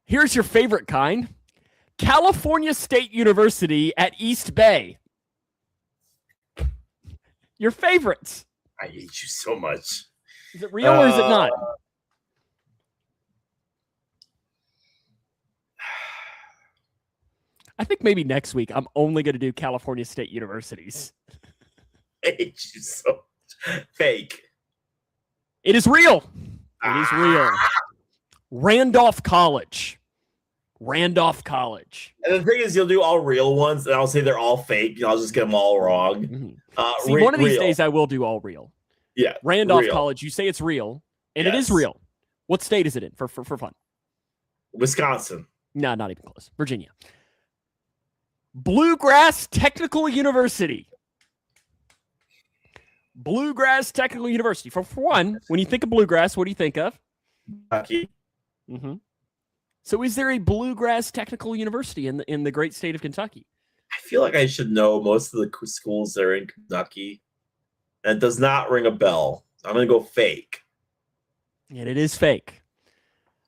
Here's your favorite kind. California State University at East Bay. Your favorites. I hate you so much. Is it real or is it not? I think maybe next week I'm only going to do California State Universities. I hate you so much. Fake. It is real. It is real. Randolph College. Randolph College. And the thing is, you'll do all real ones, and I'll say they're all fake. I'll just get them all wrong. Mm-hmm. See, one of these days I will do all real. Yeah. Randolph College, you say it's real, and it is real. What state is it in for fun? Wisconsin. No, not even close. Virginia. Bluegrass Technical University. Bluegrass Technical University. For one, when you think of bluegrass, what do you think of? Kentucky. Mm-hmm. So is there a Bluegrass Technical University in the great state of Kentucky? I feel like I should know most of the schools that are in Kentucky. And it does not ring a bell. I'm going to go fake. And it is fake.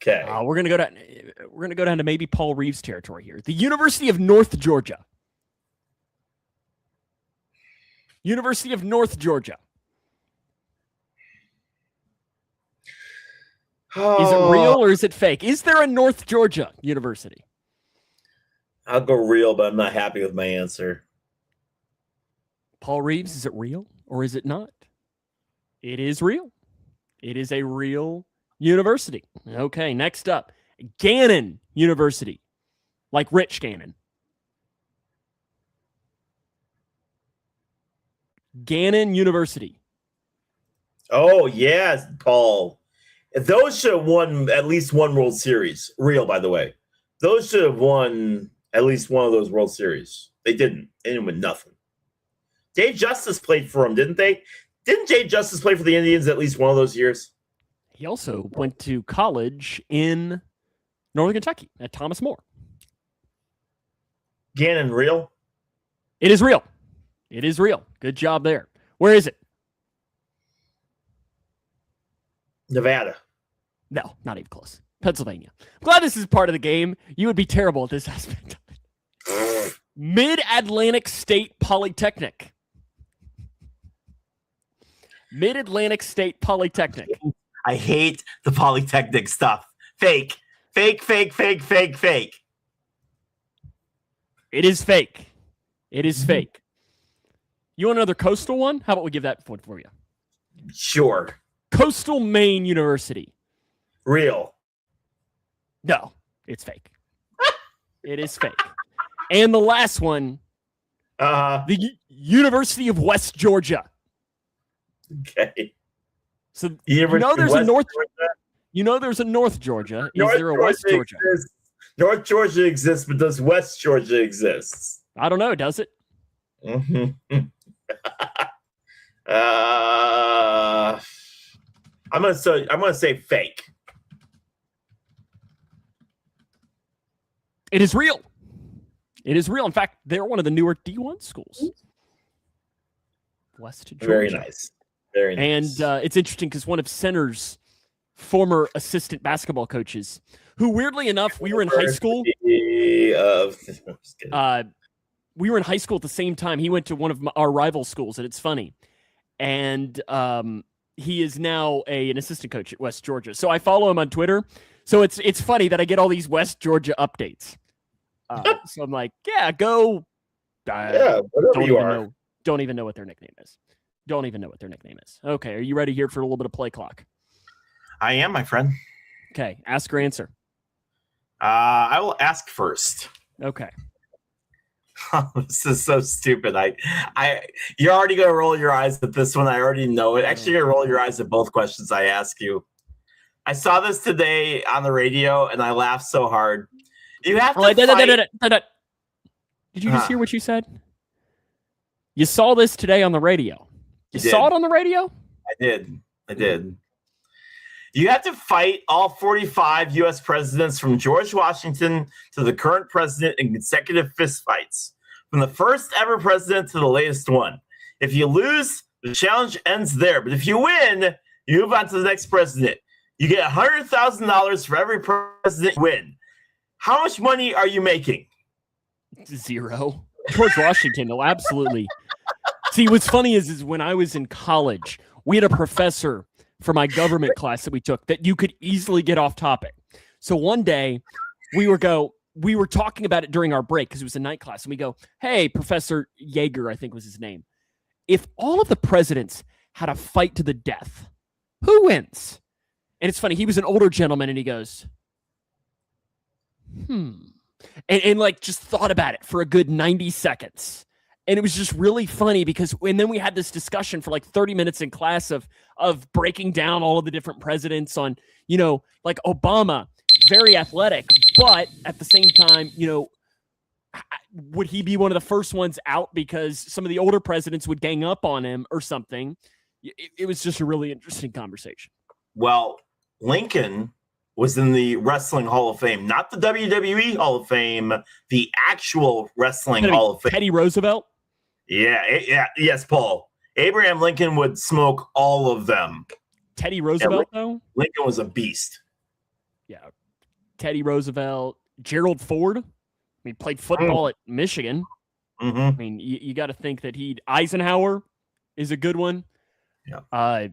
Okay. We're going to go down to maybe Paul Reeves territory here. The University of North Georgia. University of North Georgia. Is it real or is it fake? Is there a North Georgia University? I'll go real, but I'm not happy with my answer. Paul Reeves, is it real or is it not? It is real. It is a real university. Okay, next up. Gannon University. Like Rich Gannon. Gannon University. Oh, yes, Paul. Those should have won at least one World Series. Real, by the way. Those should have won at least one of those World Series. They didn't. They didn't win nothing. Jay Justice played for them, didn't they? Didn't Jay Justice play for the Indians at least one of those years? He also went to college in Northern Kentucky at Thomas More. Gannon, real? It is real. It is real. Good job there. Where is it? Nevada. No, not even close. Pennsylvania. I'm glad this is part of the game. You would be terrible at this aspect. Mid-Atlantic State Polytechnic. Mid-Atlantic State Polytechnic. I hate the Polytechnic stuff. Fake. Fake, fake, fake, fake, fake. It is fake. It is fake. You want another coastal one? How about we give that one for you? Sure. Coastal Maine University. Real. No, it's fake. It is fake. And the last one, the University of West Georgia. Okay. So you know there's a North. You know there's a North Georgia. Is there a West Georgia? North Georgia exists, but does West Georgia exist? I don't know. Does it? Mm-hmm. I'm gonna say fake. It is real. It is real. In fact, they're one of the newer D1 schools. West Georgia. Very nice. Very nice. And it's interesting because one of Center's former assistant basketball coaches, who weirdly enough, we were in high school. We were in high school at the same time. He went to one of our rival schools, and it's funny. And he is now an assistant coach at West Georgia. So I follow him on Twitter. So it's funny that I get all these West Georgia updates. So I'm like, yeah, go. Whatever you are. Don't even know what their nickname is. Don't even know what their nickname is. Okay, are you ready here for a little bit of play clock? I am, my friend. Okay, ask or answer. I will ask first. Okay. This is so stupid. You're already gonna roll your eyes at this one. I already know it. Actually, you're gonna roll your eyes at both questions I ask you. I saw this today on the radio, and I laughed so hard. You have to fight. Did you just hear what you said? You saw this today on the radio. You saw it on the radio? I did. You have to fight all 45 U.S. presidents from George Washington to the current president in consecutive fistfights, from the first ever president to the latest one. If you lose, the challenge ends there. But if you win, you move on to the next president. You get $100,000 for every president you win. How much money are you making? 0. George Washington, no, absolutely. See, what's funny is when I was in college, we had a professor for my government class that we took that you could easily get off topic. So one day we were talking about it during our break because it was a night class. And we go, hey, Professor Yeager, I think was his name. If all of the presidents had a fight to the death, who wins? And it's funny. He was an older gentleman and he goes, and like just thought about it for a good 90 seconds. And it was just really funny because, and then we had this discussion for like 30 minutes in class of breaking down all of the different presidents on, like Obama, very athletic, but at the same time, would he be one of the first ones out because some of the older presidents would gang up on him or something? It was just a really interesting conversation. Well, Lincoln was in the Wrestling Hall of Fame, not the WWE Hall of Fame, the actual Wrestling Hall of Fame. Teddy Roosevelt? Yes, Paul. Abraham Lincoln would smoke all of them. Teddy Roosevelt, though? Lincoln was a beast. Yeah. Teddy Roosevelt. Gerald Ford. I mean, played football at Michigan. Mm-hmm. I mean, you got to think that Eisenhower is a good one. Yeah.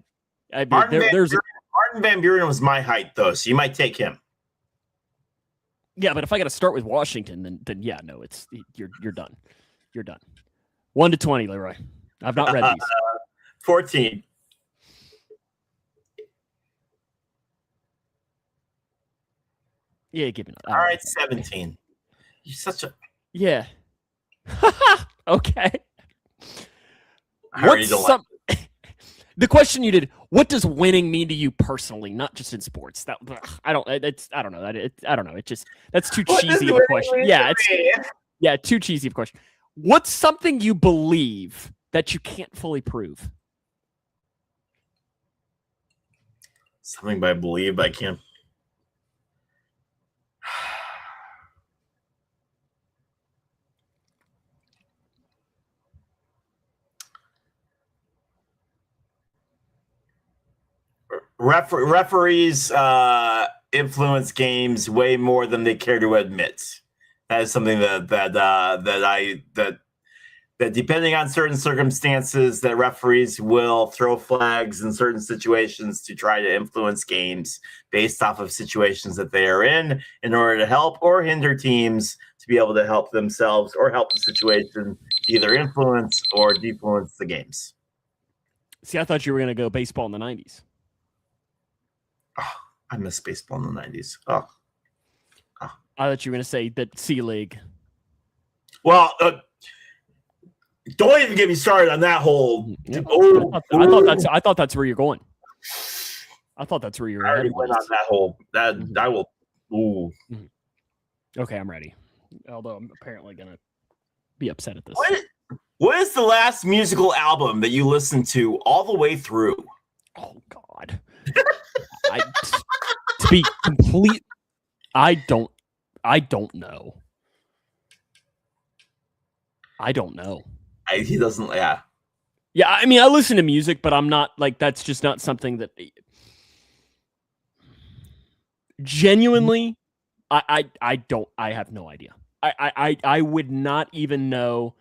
Martin Van Buren was my height, though, so you might take him. Yeah, but if I got to start with Washington, then yeah, no, you're done. You're done. 1 to 20, Leroy. I've not read these. 14. Yeah, give me all right, 17. You're such a yeah. Okay. The question you did, what does winning mean to you personally, not just in sports? I don't know. I don't know. That's too cheesy of a question. Yeah, too cheesy of a question. What's something you believe that you can't fully prove? Something I believe I can't. Referees influence games way more than they care to admit. That is something that depending on certain circumstances, that referees will throw flags in certain situations to try to influence games based off of situations that they are in order to help or hinder teams to be able to help themselves or help the situation to either influence or defluence the games. See, I thought you were going to go baseball in the 90s. Oh, I miss baseball in the 90s. Oh. I thought you were going to say that C League. Well, don't even get me started on that whole. Yeah. I thought that's where you're going. I thought that's where you're. I already went on that whole. That I will. Ooh. Okay, I'm ready. Although I'm apparently going to be upset at this. What is the last musical album that you listened to all the way through? Oh God. To be complete, I don't know. He doesn't. Yeah. Yeah. I mean, I listen to music, but I'm not like that's just not something that genuinely. I don't. I have no idea. I would not even know.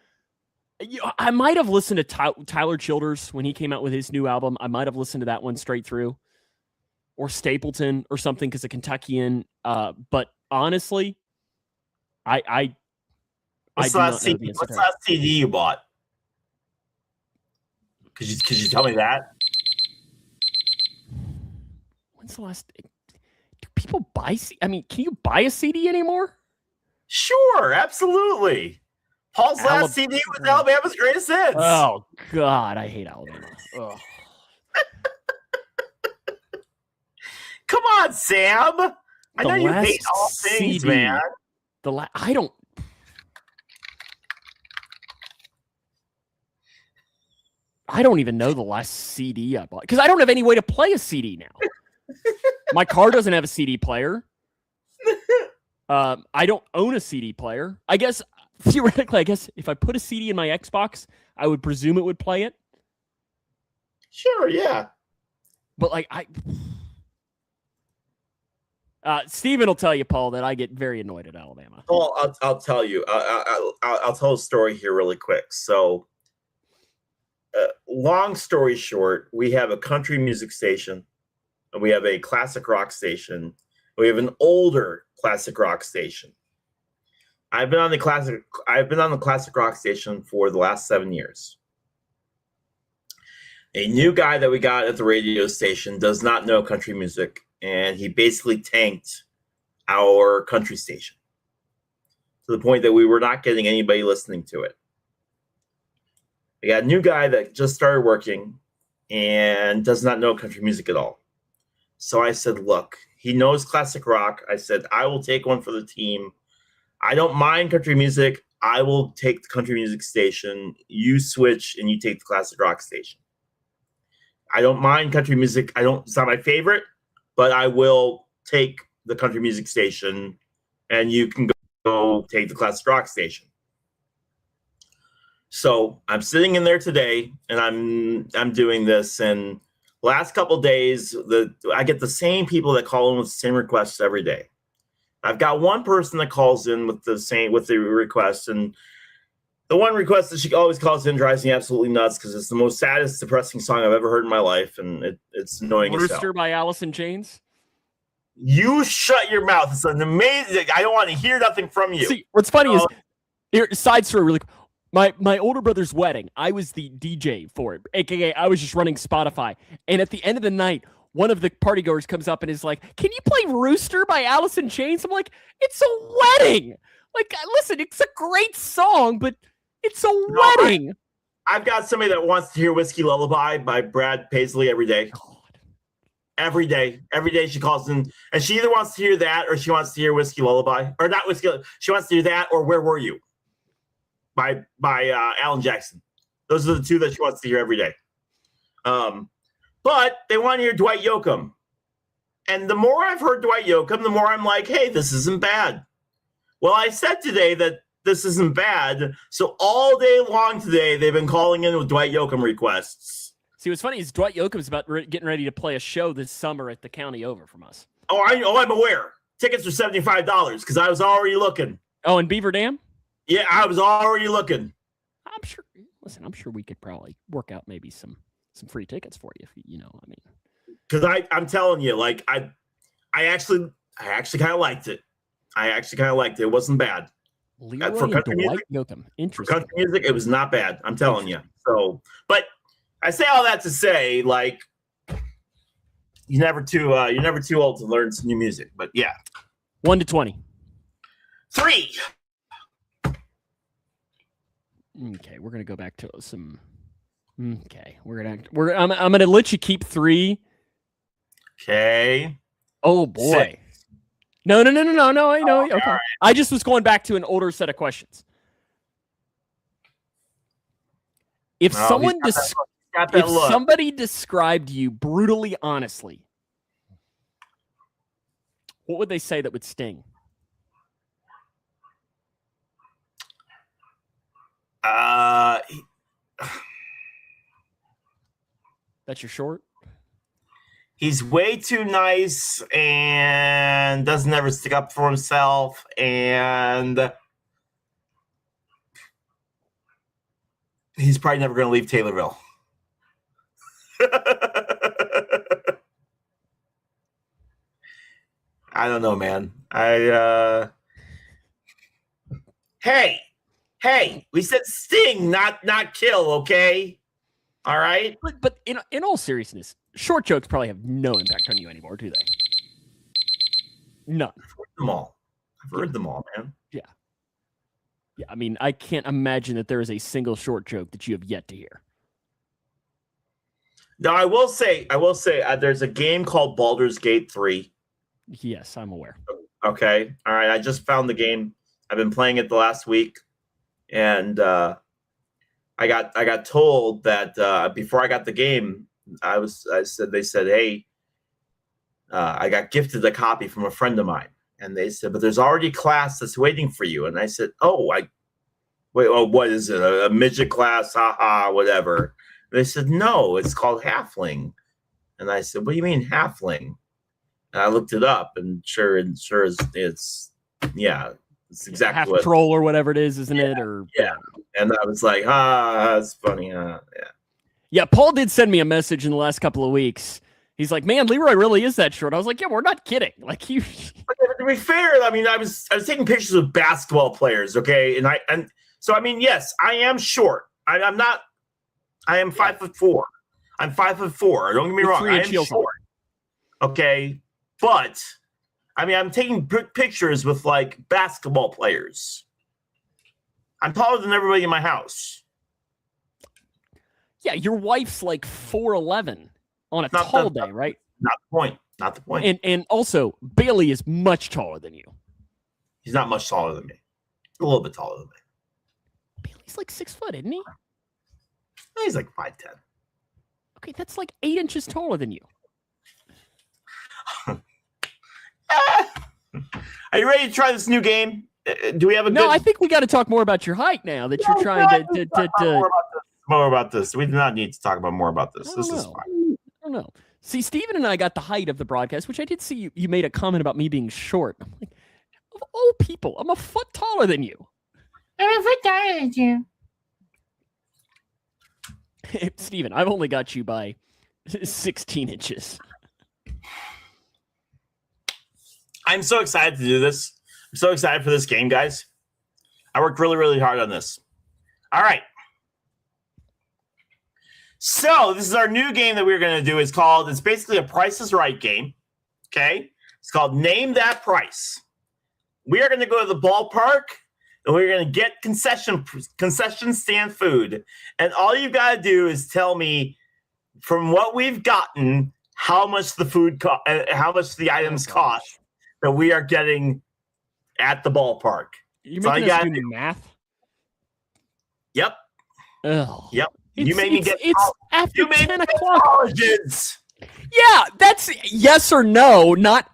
I might have listened to Tyler Childers when he came out with his new album. I might have listened to that one straight through. Or Stapleton or something because a Kentuckian. But honestly, what's the last CD you bought? Could you tell me that? When's the last? Do people buy? I mean, can you buy a CD anymore? Sure, absolutely. Paul's last CD was Alabama's Greatest Hits. Oh God, I hate Alabama. Ugh. Come on, Sam. I know you hate all things, man. I don't. I don't even know the last CD I bought because I don't have any way to play a CD now. My car doesn't have a CD player. I don't own a CD player. I guess theoretically, if I put a CD in my Xbox, I would presume it would play it. Sure, yeah. But like Steven will tell you, Paul, that I get very annoyed at Alabama. Well, I'll tell you. I'll tell a story here really quick. So, long story short, we have a country music station, and we have a classic rock station. We have an older classic rock station. I've been on the classic rock station for the last 7 years. A new guy that we got at the radio station does not know country music, and he basically tanked our country station to the point that we were not getting anybody listening to it. We got a new guy that just started working and does not know country music at all. So I said, look, he knows classic rock. I said, I will take one for the team. I don't mind country music. I will take the country music station. You switch and you take the classic rock station. I don't mind country music. It's not my favorite, but I will take the country music station and you can go take the classic rock station. So I'm sitting in there today and I'm doing this, and last couple of days, I get the same people that call in with the same requests every day. I've got one person that calls in with the request, and the one request that she always calls in drives me absolutely nuts because it's the most saddest, depressing song I've ever heard in my life, and it's annoying as hell. Rooster by Alice in Chains. You shut your mouth. It's an amazing. I don't want to hear nothing from you. See, what's funny is here. Side story, really. My older brother's wedding, I was the DJ for it, aka I was just running Spotify. And at the end of the night, one of the partygoers comes up and is like, "Can you play Rooster by Alice in Chains?" I'm like, "It's a wedding. Like, listen, it's a great song, but it's a wedding." I've got somebody that wants to hear Whiskey Lullaby by Brad Paisley every day. God. Every day she calls in, and she either wants to hear that or she wants to hear Whiskey Lullaby, or not Whiskey. She wants to hear that or Where Were You by Alan Jackson. Those are the two that she wants to hear every day. But they want to hear Dwight Yoakam. And the more I've heard Dwight Yoakam, the more I'm like, hey, this isn't bad. Well, I said today that this isn't bad. So all day long today, they've been calling in with Dwight Yoakam requests. See, what's funny is Dwight Yoakam's about getting ready to play a show this summer at the county over from us. I'm aware. Tickets are $75 because I was already looking. Oh, in Beaver Dam? Yeah, I was already looking. I'm sure. Listen, I'm sure we could probably work out maybe some free tickets for you. If you know, I mean, because I'm telling you, like I actually kind of liked it. It wasn't bad. Leroy for country Dwight music, Yoakam. Interesting. For country music, it was not bad. I'm telling you. So, but I say all that to say, like, you're never too old to learn some new music. But yeah, 1 to 20. 3. Okay, we're gonna go back to some. Okay, I'm gonna let you keep 3. Okay. Oh boy. 6. No. I know. Okay. Right. I just was going back to an older set of questions. If somebody described you brutally honestly, what would they say that would sting? That's your short? He's way too nice and doesn't ever stick up for himself, and he's probably never going to leave Taylorville. I don't know, man. Hey, we said sting, not kill, okay? All right? But in all seriousness, short jokes probably have no impact on you anymore, do they? None. I've heard them all, man. Yeah. I mean, I can't imagine that there is a single short joke that you have yet to hear. No, I will say, there's a game called Baldur's Gate 3. Yes, I'm aware. Okay. All right. I just found the game. I've been playing it the last week. And I got told that before I got the game, they said, hey, I got gifted a copy from a friend of mine, and they said, but there's already a class that's waiting for you. And I said, wait, what is it? A midget class? Haha, whatever. And they said, no, it's called Halfling. And I said, what do you mean Halfling? And I looked it up, and sure it's exactly half what troll or whatever it is, isn't it? Or yeah. And I was like, that's funny. Yeah. Yeah, Paul did send me a message in the last couple of weeks. He's like, man, Leroy really is that short. I was like, yeah, we're not kidding. Like you. To be fair, I mean, I was taking pictures of basketball players, okay, and so I mean, yes, I am short. I'm not. I am 5'4". I'm 5'4". Don't get me wrong. I am short. Okay, but I mean, I'm taking pictures with like basketball players. I'm taller than everybody in my house. Yeah, your wife's like 4'11" on a tall day, right? Not the point. Not the point. And also, Bailey is much taller than you. He's not much taller than me. A little bit taller than me. Bailey's like 6 foot, isn't he? He's like 5'10". Okay, that's like 8 inches taller than you. Are you ready to try this new game? Do we have a No, I think we got to talk more about your height now that you're trying to more about this. We do not need to talk about more about this. This is fine. I don't know. See, Steven and I got the height of the broadcast, which I did see you made a comment about me being short. I'm like, of all people, I'm a foot taller than you. I'm a foot taller than you. Steven, I've only got you by 16 inches. I'm so excited to do this. I'm so excited for this game, guys. I worked really, really hard on this. All right. So this is our new game that we're going to do. It's basically a Price is Right game. Okay. It's called Name That Price. We are going to go to the ballpark and we're going to get concession stand food. And all you got to do is tell me from what we've gotten, how much the food, how much the items cost that we are getting at the ballpark. You're making us do math? Yep. Ugh. Yep. You made me get. It's after 10 o'clock. Colleges. Yeah, that's yes or no, not.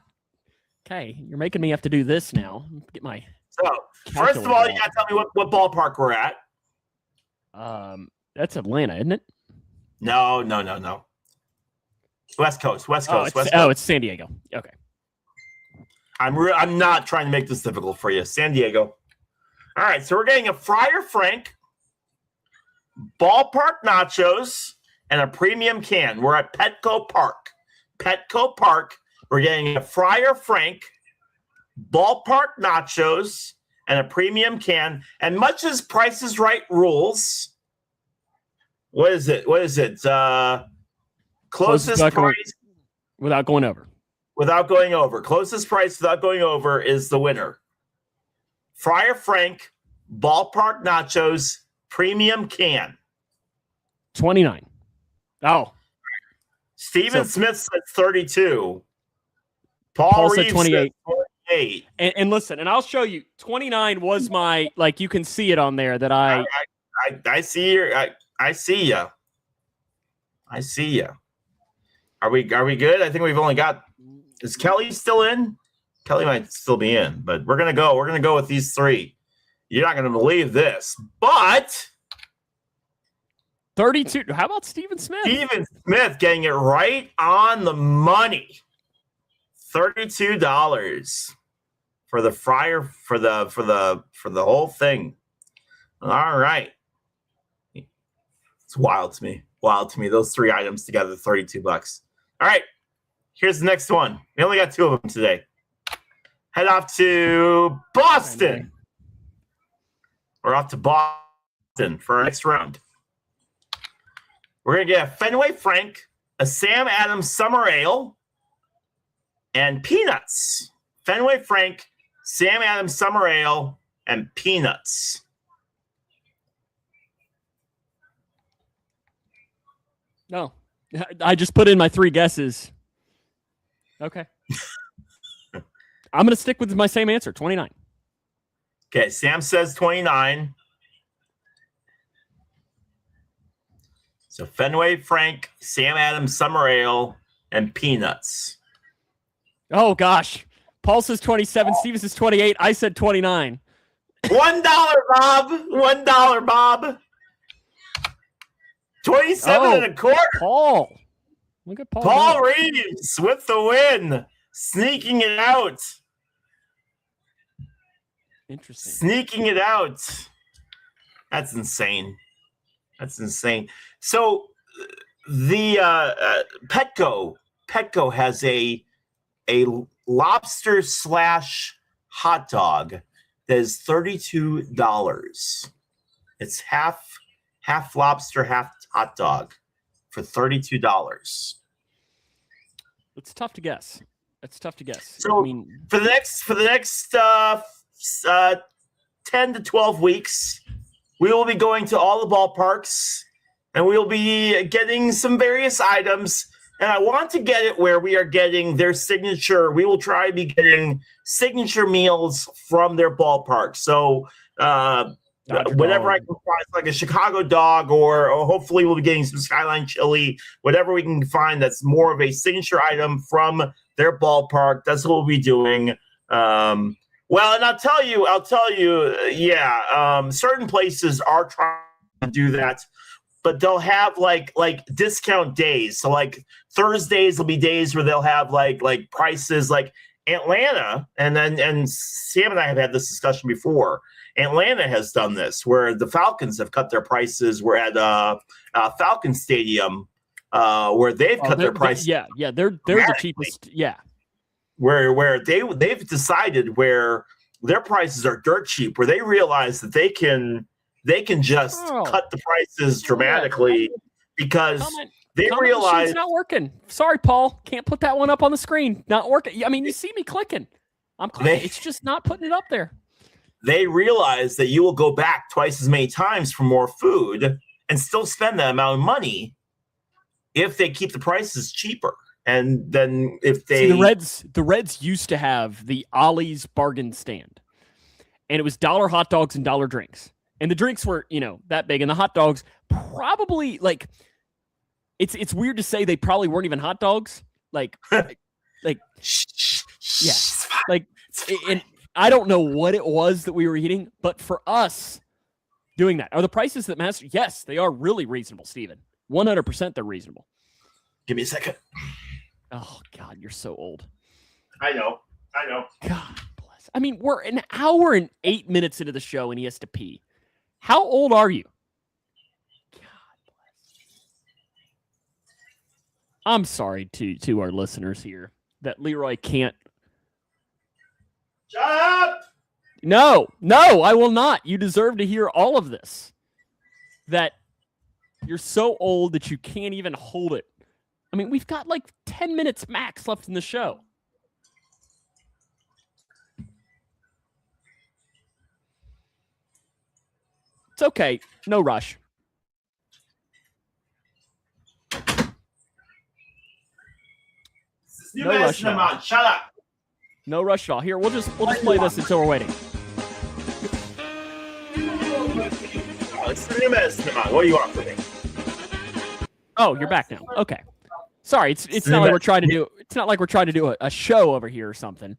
Okay, you're making me have to do this now. Get my. So first of all, you gotta tell me what ballpark we're at. That's Atlanta, isn't it? No. West Coast. It's San Diego. Okay. I'm not trying to make this difficult for you. San Diego. All right, so we're getting a Friar Frank, ballpark nachos, and a premium can. We're at Petco Park. Petco Park. We're getting a Friar Frank, ballpark nachos, and a premium can. And much as Price is Right rules, what is it? Closest price without going over. Without going over. Closest price without going over is the winner. Friar Frank, ballpark nachos, premium can. 29. Oh. Steven Smith said 32. Paul said Reeves 28. Said 28. And listen, and I'll show you. 29 was my, like, you can see it on there that I see your, I see you. I see you. Are we good? I think we've only got. Is Kelly still in? Kelly might still be in, but we're gonna go. We're gonna go with these three. You're not gonna believe this, but 32. How about Steven Smith? Steven Smith getting it right on the money. $32 for the Friar for the whole thing. All right. It's wild to me. Wild to me. Those three items together, $32. All right. Here's the next one. We only got two of them today. Head off to Boston. We're off to Boston for our next round. We're going to get a Fenway Frank, a Sam Adams Summer Ale, and peanuts. Fenway Frank, Sam Adams Summer Ale, and peanuts. No. I just put in my three guesses. Okay. I'm going to stick with my same answer, 29. Okay, Sam says 29. So Fenway Frank, Sam Adams Summer Ale, and Peanuts. Oh, gosh. Paul says 27. Steven says 28. I said 29. $1, Bob. $1, Bob. 27 and a quarter. Paul. Look at Paul. Paul Reeves with the win. Sneaking it out. Interesting. Sneaking it out. That's insane. That's insane. So the Petco has a lobster / hot dog that is $32. It's half lobster, half hot dog for $32. It's tough to guess. So for the next 10 to 12 weeks, we will be going to all the ballparks and we will be getting some various items. And I want to get it where we are getting their signature. We will try to be getting signature meals from their ballpark. So whatever I can find, like a Chicago dog, or hopefully we'll be getting some Skyline chili, whatever we can find that's more of a signature item from their ballpark. That's what we'll be doing. Well, and I'll tell you, certain places are trying to do that, but they'll have like discount days. So like Thursdays will be days where they'll have like prices. Like Atlanta, and Sam and I have had this discussion before. Atlanta has done this where the Falcons have cut their prices. We're at Falcon Stadium where they've cut their prices. Yeah, they're the cheapest. Yeah. Where they've decided where their prices are dirt cheap, where they realize that they can just cut the prices dramatically because they realize it's not working. Sorry, Paul, can't put that one up on the screen. Not working. I mean, you see me clicking. I'm clicking. It's just not putting it up there. They realize that you will go back twice as many times for more food and still spend that amount of money if they keep the prices cheaper. And then if they the Reds used to have the Ollie's bargain stand, and it was $1 hot dogs and $1 drinks, and the drinks were that big, and the hot dogs probably it's weird to say they probably weren't even hot dogs, and I don't know what it was that we were eating, but for us doing that, are the prices that master? Yes, they are really reasonable, Steven. 100% they're reasonable. Give me a second. Oh, God, you're so old. I know. God bless. I mean, we're an hour and 8 minutes into the show, and he has to pee. How old are you? God bless. I'm sorry to our listeners here that Leroy can't. Shut up! No, I will not. You deserve to hear all of this. That you're so old that you can't even hold it. I mean, we've got 10 minutes max left in the show. It's okay. No rush. No rush. Shut up. No rush at all. Here, we'll just play this until we're waiting. It's the new medicine. What do you want from me? Oh, you're back now. Okay. Sorry, it's not like we're trying to do. It's not like we're trying to do a show over here or something.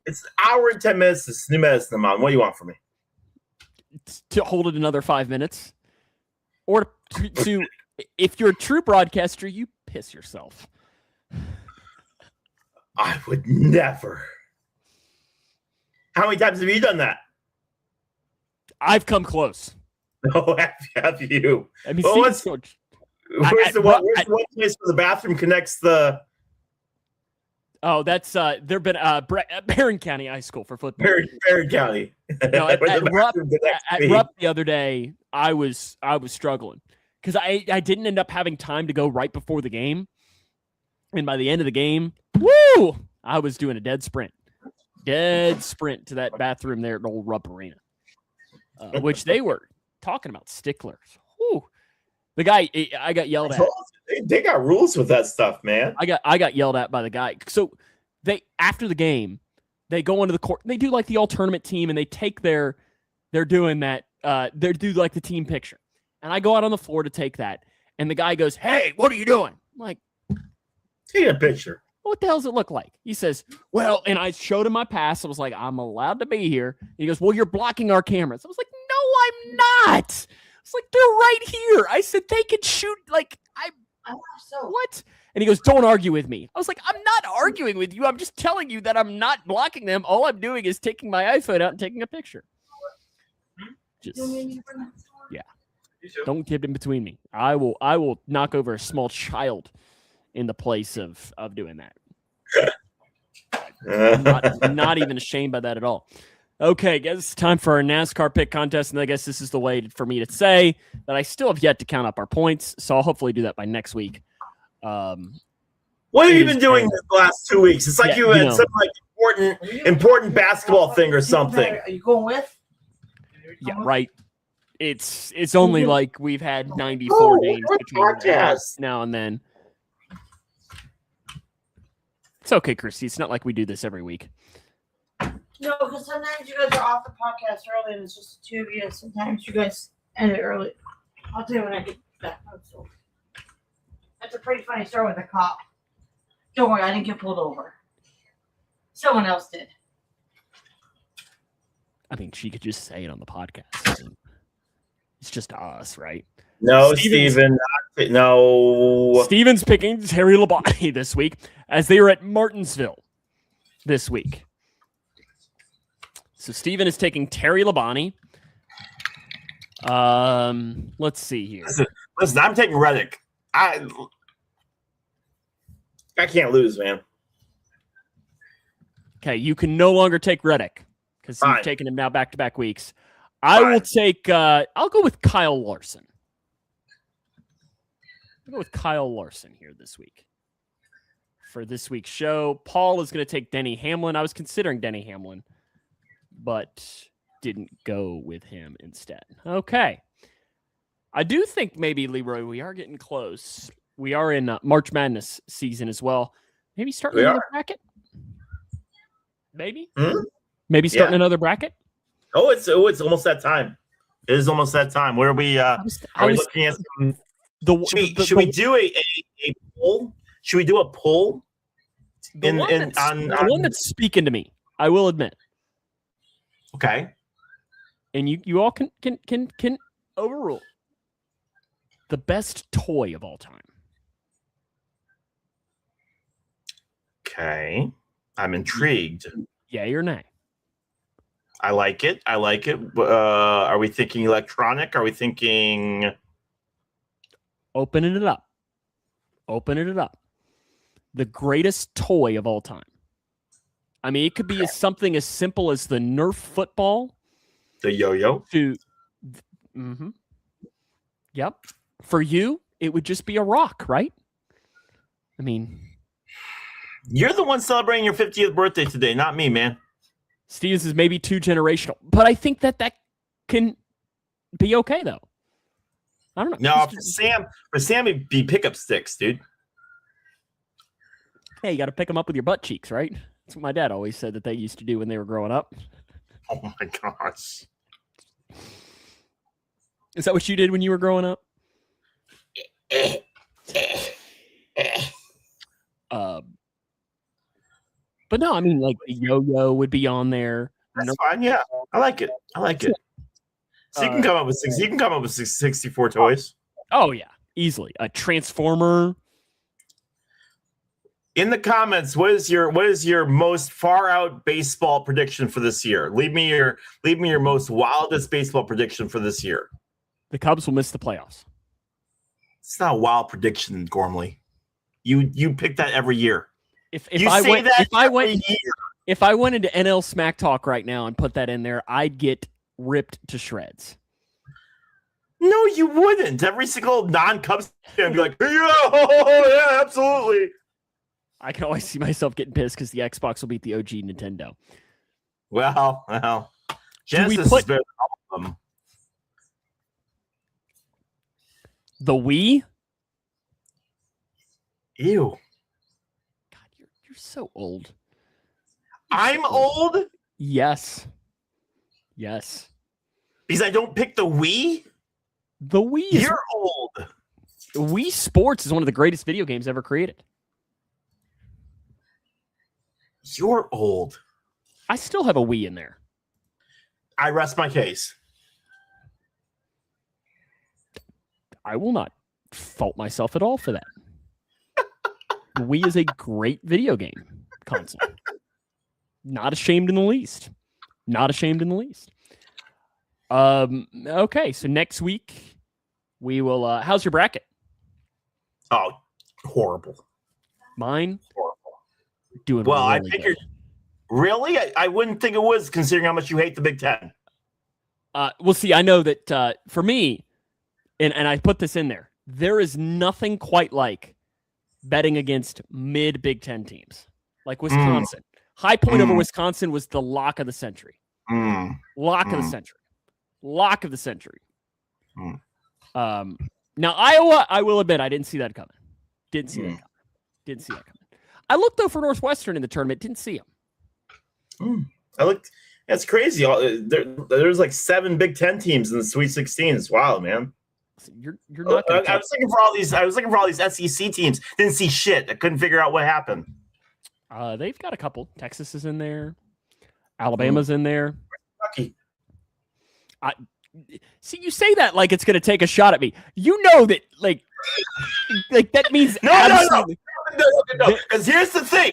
It's an hour and 10 minutes. It's new medicine. What do you want from me? To hold it another 5 minutes, or to if you're a true broadcaster, you piss yourself. I would never. How many times have you done that? I've come close. No, have you? I mean, where's the one place where the bathroom connects the? Oh, that's there've been Barron County High School for football. Barron County. No, at Rupp the other day, I was struggling because I didn't end up having time to go right before the game, and by the end of the game, woo! I was doing a dead sprint to that bathroom there at old Rupp Arena, which they were talking about sticklers. Woo. The guy, I got yelled at. They got rules with that stuff, man. I got yelled at by the guy. So after the game, they go onto the court. They do like the all tournament team, and they take they're doing that. They do like the team picture, and I go out on the floor to take that, And the guy goes, "Hey, what are you doing?" I'm like, take a picture. what the hell does it look like? He says, well, and I showed him my pass. I was like, I'm allowed to be here. And he goes, well, you're blocking our cameras. I was like, no, I'm not. It's like, they're right here. I said, they can shoot. Like, what? And he goes, don't argue with me. I was like, I'm not arguing with you. I'm just telling you that I'm not blocking them. All I'm doing is taking my iPhone out and taking a picture. Just, yeah. Don't get in between me. I will knock over a small child in the place of doing that. I'm not even ashamed by that at all. Okay, guys, it's time for our NASCAR pick contest, and I guess this is the way for me to say that I still have yet to count up our points, so I'll hopefully do that by next week. What have you been doing the last 2 weeks? It's like you had some like important basketball thing or something. Are you going with? Yeah, right. It's only like we've had 94 days between now and then. It's okay, Christy. It's not like we do this every week. No, because sometimes you guys are off the podcast early and it's just the two of you. Sometimes you guys end it early. I'll tell you when I get back. That's a pretty funny story with a cop. Don't worry, I didn't get pulled over. Someone else did. I mean, she could just say it on the podcast. It's just us, right? No, Steven. No. Steven's picking Terry Labonte this week as they are at Martinsville this week. So Steven is taking Terry Labonte. Let's see here. Listen, I'm taking Reddick. I can't lose, man. Okay, you can no longer take Reddick because you've taken him now back-to-back weeks. I will take I'll go with Kyle Larson. I'll go with Kyle Larson here this week. For this week's show, Paul is going to take Denny Hamlin. I was considering Denny Hamlin, but didn't go with him instead. Okay. I do think maybe, Leroy, we are getting close. We are in March Madness season as well. Maybe starting another bracket? Maybe? Maybe starting another bracket? Oh, it's almost that time. It is almost that time. Where are we? Are we looking at some? Should we do a poll? Should we do a poll? The one that's speaking to me, I will admit. Okay. And you all can overrule the best toy of all time. Okay. I'm intrigued. Yay or nay? I like it. Are we thinking electronic? Are we thinking... Opening it up. The greatest toy of all time. I mean, it could be something as simple as the Nerf football. The yo-yo. Yep. For you, it would just be a rock, right? I mean... You're the one celebrating your 50th birthday today, not me, man. Stevens is maybe too generational, but I think that can be okay, though. I don't know. No, for Sam, it'd be pickup sticks, dude. Hey, you got to pick them up with your butt cheeks, right? That's what my dad always said that they used to do when they were growing up. Oh, my gosh. Is that what you did when you were growing up? But no, I mean, like the yo-yo would be on there. That's fine. Yeah, I like it. So you can come up with 64 toys. Oh yeah, easily. A transformer. In the comments, what is your most far out baseball prediction for this year? Leave me your most wildest baseball prediction for this year. The Cubs will miss the playoffs. It's not a wild prediction, Gormley. You pick that every year. If I went into NL Smack Talk right now and put that in there, I'd get ripped to shreds. No, you wouldn't. Every single non-Cubs fan would be like, yeah, absolutely. I can always see myself getting pissed because the Xbox will beat the OG Nintendo. Well. Genesis is better than all of them. The Wii? Ew. You're so old. I'm old? Yes. Because I don't pick the Wii? The Wii is... You're old. Wii Sports is one of the greatest video games ever created. You're old. I still have a Wii in there. I rest my case. I will not fault myself at all for that. Wii is a great video game console. Not ashamed in the least. Not ashamed in the least. Okay, so next week we will. How's your bracket? Oh, horrible. Mine Horrible. doing Well, really I figured. good. Really, I wouldn't think it was, considering how much you hate the Big Ten. Well, see, I know that for me, and I put this in there. There is nothing quite like betting against mid Big Ten teams, like Wisconsin. High Point over Wisconsin was the lock of the century. Lock of the century. Lock of the century. Now Iowa, I will admit, I didn't see that coming. Didn't see that coming. Didn't see that coming. I looked though for Northwestern in the tournament. Didn't see them. I looked. That's crazy. There's like 7 Big Ten teams in the Sweet 16. It's wild, man. You're not. I was looking for all these. I was looking for all these SEC teams. Didn't see shit. I couldn't figure out what happened. They've got a couple. Texas is in there. Alabama's in there. Kentucky. See, you say that like it's going to take a shot at me. You know that, like that means No. Because here's the thing.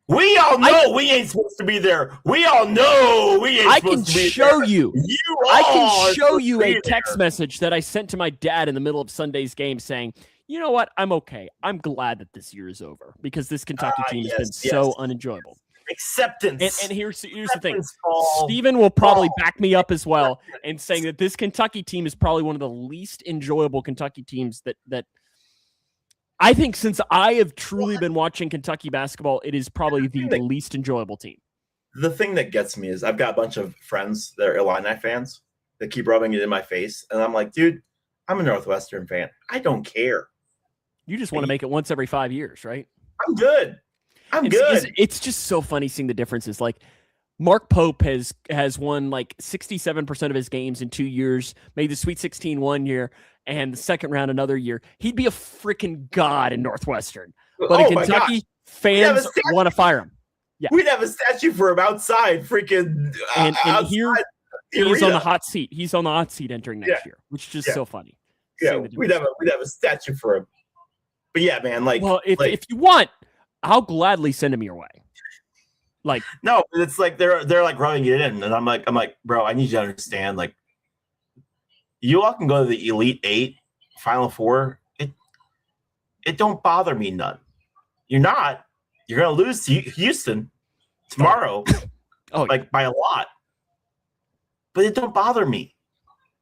We all know we ain't supposed to be there. We all know we ain't supposed to be there. I can show you a text message that I sent to my dad in the middle of Sunday's game saying, you know what? I'm okay. I'm glad that this year is over because this Kentucky team has been so unenjoyable. Acceptance. And here's the thing. Steven will probably back me up as well in saying that this Kentucky team is probably one of the least enjoyable Kentucky teams that I think since I have truly been watching Kentucky basketball, it is probably the least enjoyable team. The thing that gets me is I've got a bunch of friends that are Illini fans that keep rubbing it in my face. And I'm like, dude, I'm a Northwestern fan. I don't care. You just want to make it once every 5 years, right? I'm good. I'm good. It's just so funny seeing the differences. Like Mark Pope has won like 67% of his games in 2 years, made the Sweet 16 1 year, and the second round another year. He'd be a freaking god in Northwestern. But in Kentucky, fans want to fire him. Yeah. We'd have a statue for him outside, freaking and here he's on the hot seat. He's on the hot seat entering next year, which is just so funny. Yeah, we'd have a statue for him. But yeah, man, if you want, I'll gladly send him your way. Like, no, it's like they're like rubbing it in, and I'm like, bro, I need you to understand, like, you all can go to the Elite 8, Final 4. It don't bother me none. You're gonna lose to Houston tomorrow, like by a lot. But it don't bother me.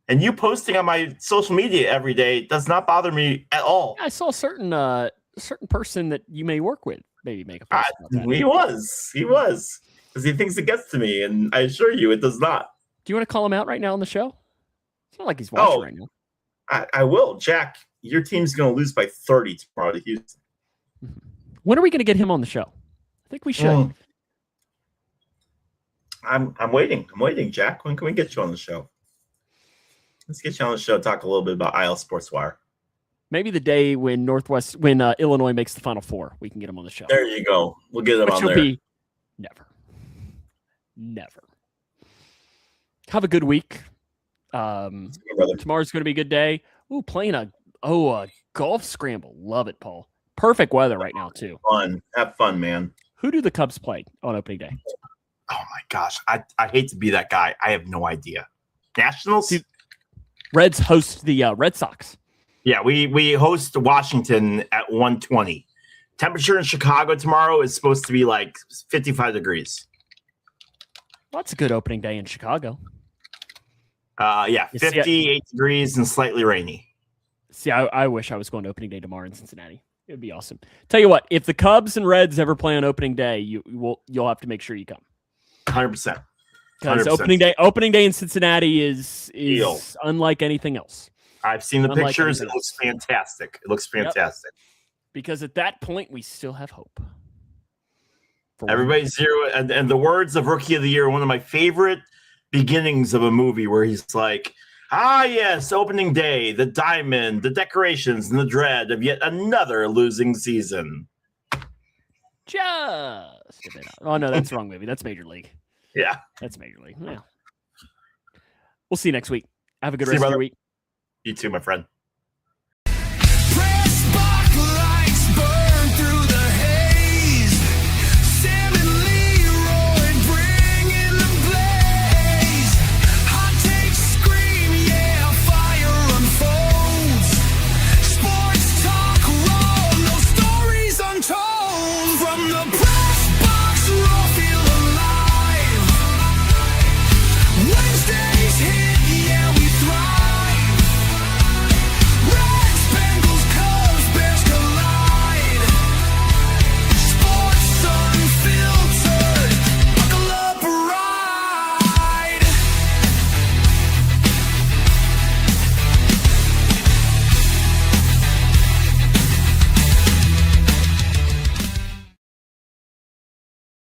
And you posting on my social media every day does not bother me at all. I saw a certain person that you may work with maybe make a post about that. He was because he thinks it gets to me, and I assure you, it does not. Do you want to call him out right now on the show? It's not like he's watching right now. I will, Jack. Your team's going to lose by 30 tomorrow to Houston. When are we going to get him on the show? I think we should. I'm waiting. Jack. When can we get you on the show? Let's get you on the show. Talk a little bit about IL Sports Wire. Maybe the day when Illinois makes the Final Four, we can get him on the show. There you go. We'll get him on there. Be never. Have a good week. Tomorrow's going to be a good day. Ooh, playing a golf scramble. Love it, Paul. Perfect weather right now too. Fun. Have fun, man. Who do the Cubs play on opening day? Oh my gosh, I hate to be that guy. I have no idea. Nationals. Reds host the Red Sox. Yeah, we host Washington at 1:20. Temperature in Chicago tomorrow is supposed to be like 55 degrees. Well, that's a good opening day in Chicago. 58 degrees and slightly rainy. See, I wish I was going to opening day tomorrow in Cincinnati. It would be awesome. Tell you what, if the Cubs and Reds ever play on opening day, you'll have to make sure you come. 100%. Because opening day in Cincinnati is unlike anything else. I've seen the pictures. It looks fantastic. Yep. Because at that point, we still have hope. Everybody's zero. And the words of Rookie of the Year, one of my favorite beginnings of a movie where he's like, Ah, yes, opening day, the diamond, the decorations, and the dread of yet another losing season. Just a bit out. Oh, no, that's the wrong movie. That's Major League. Yeah. That's Major League. Yeah. We'll see you next week. Have a good See you, rest of brother. your week. You too, my friend.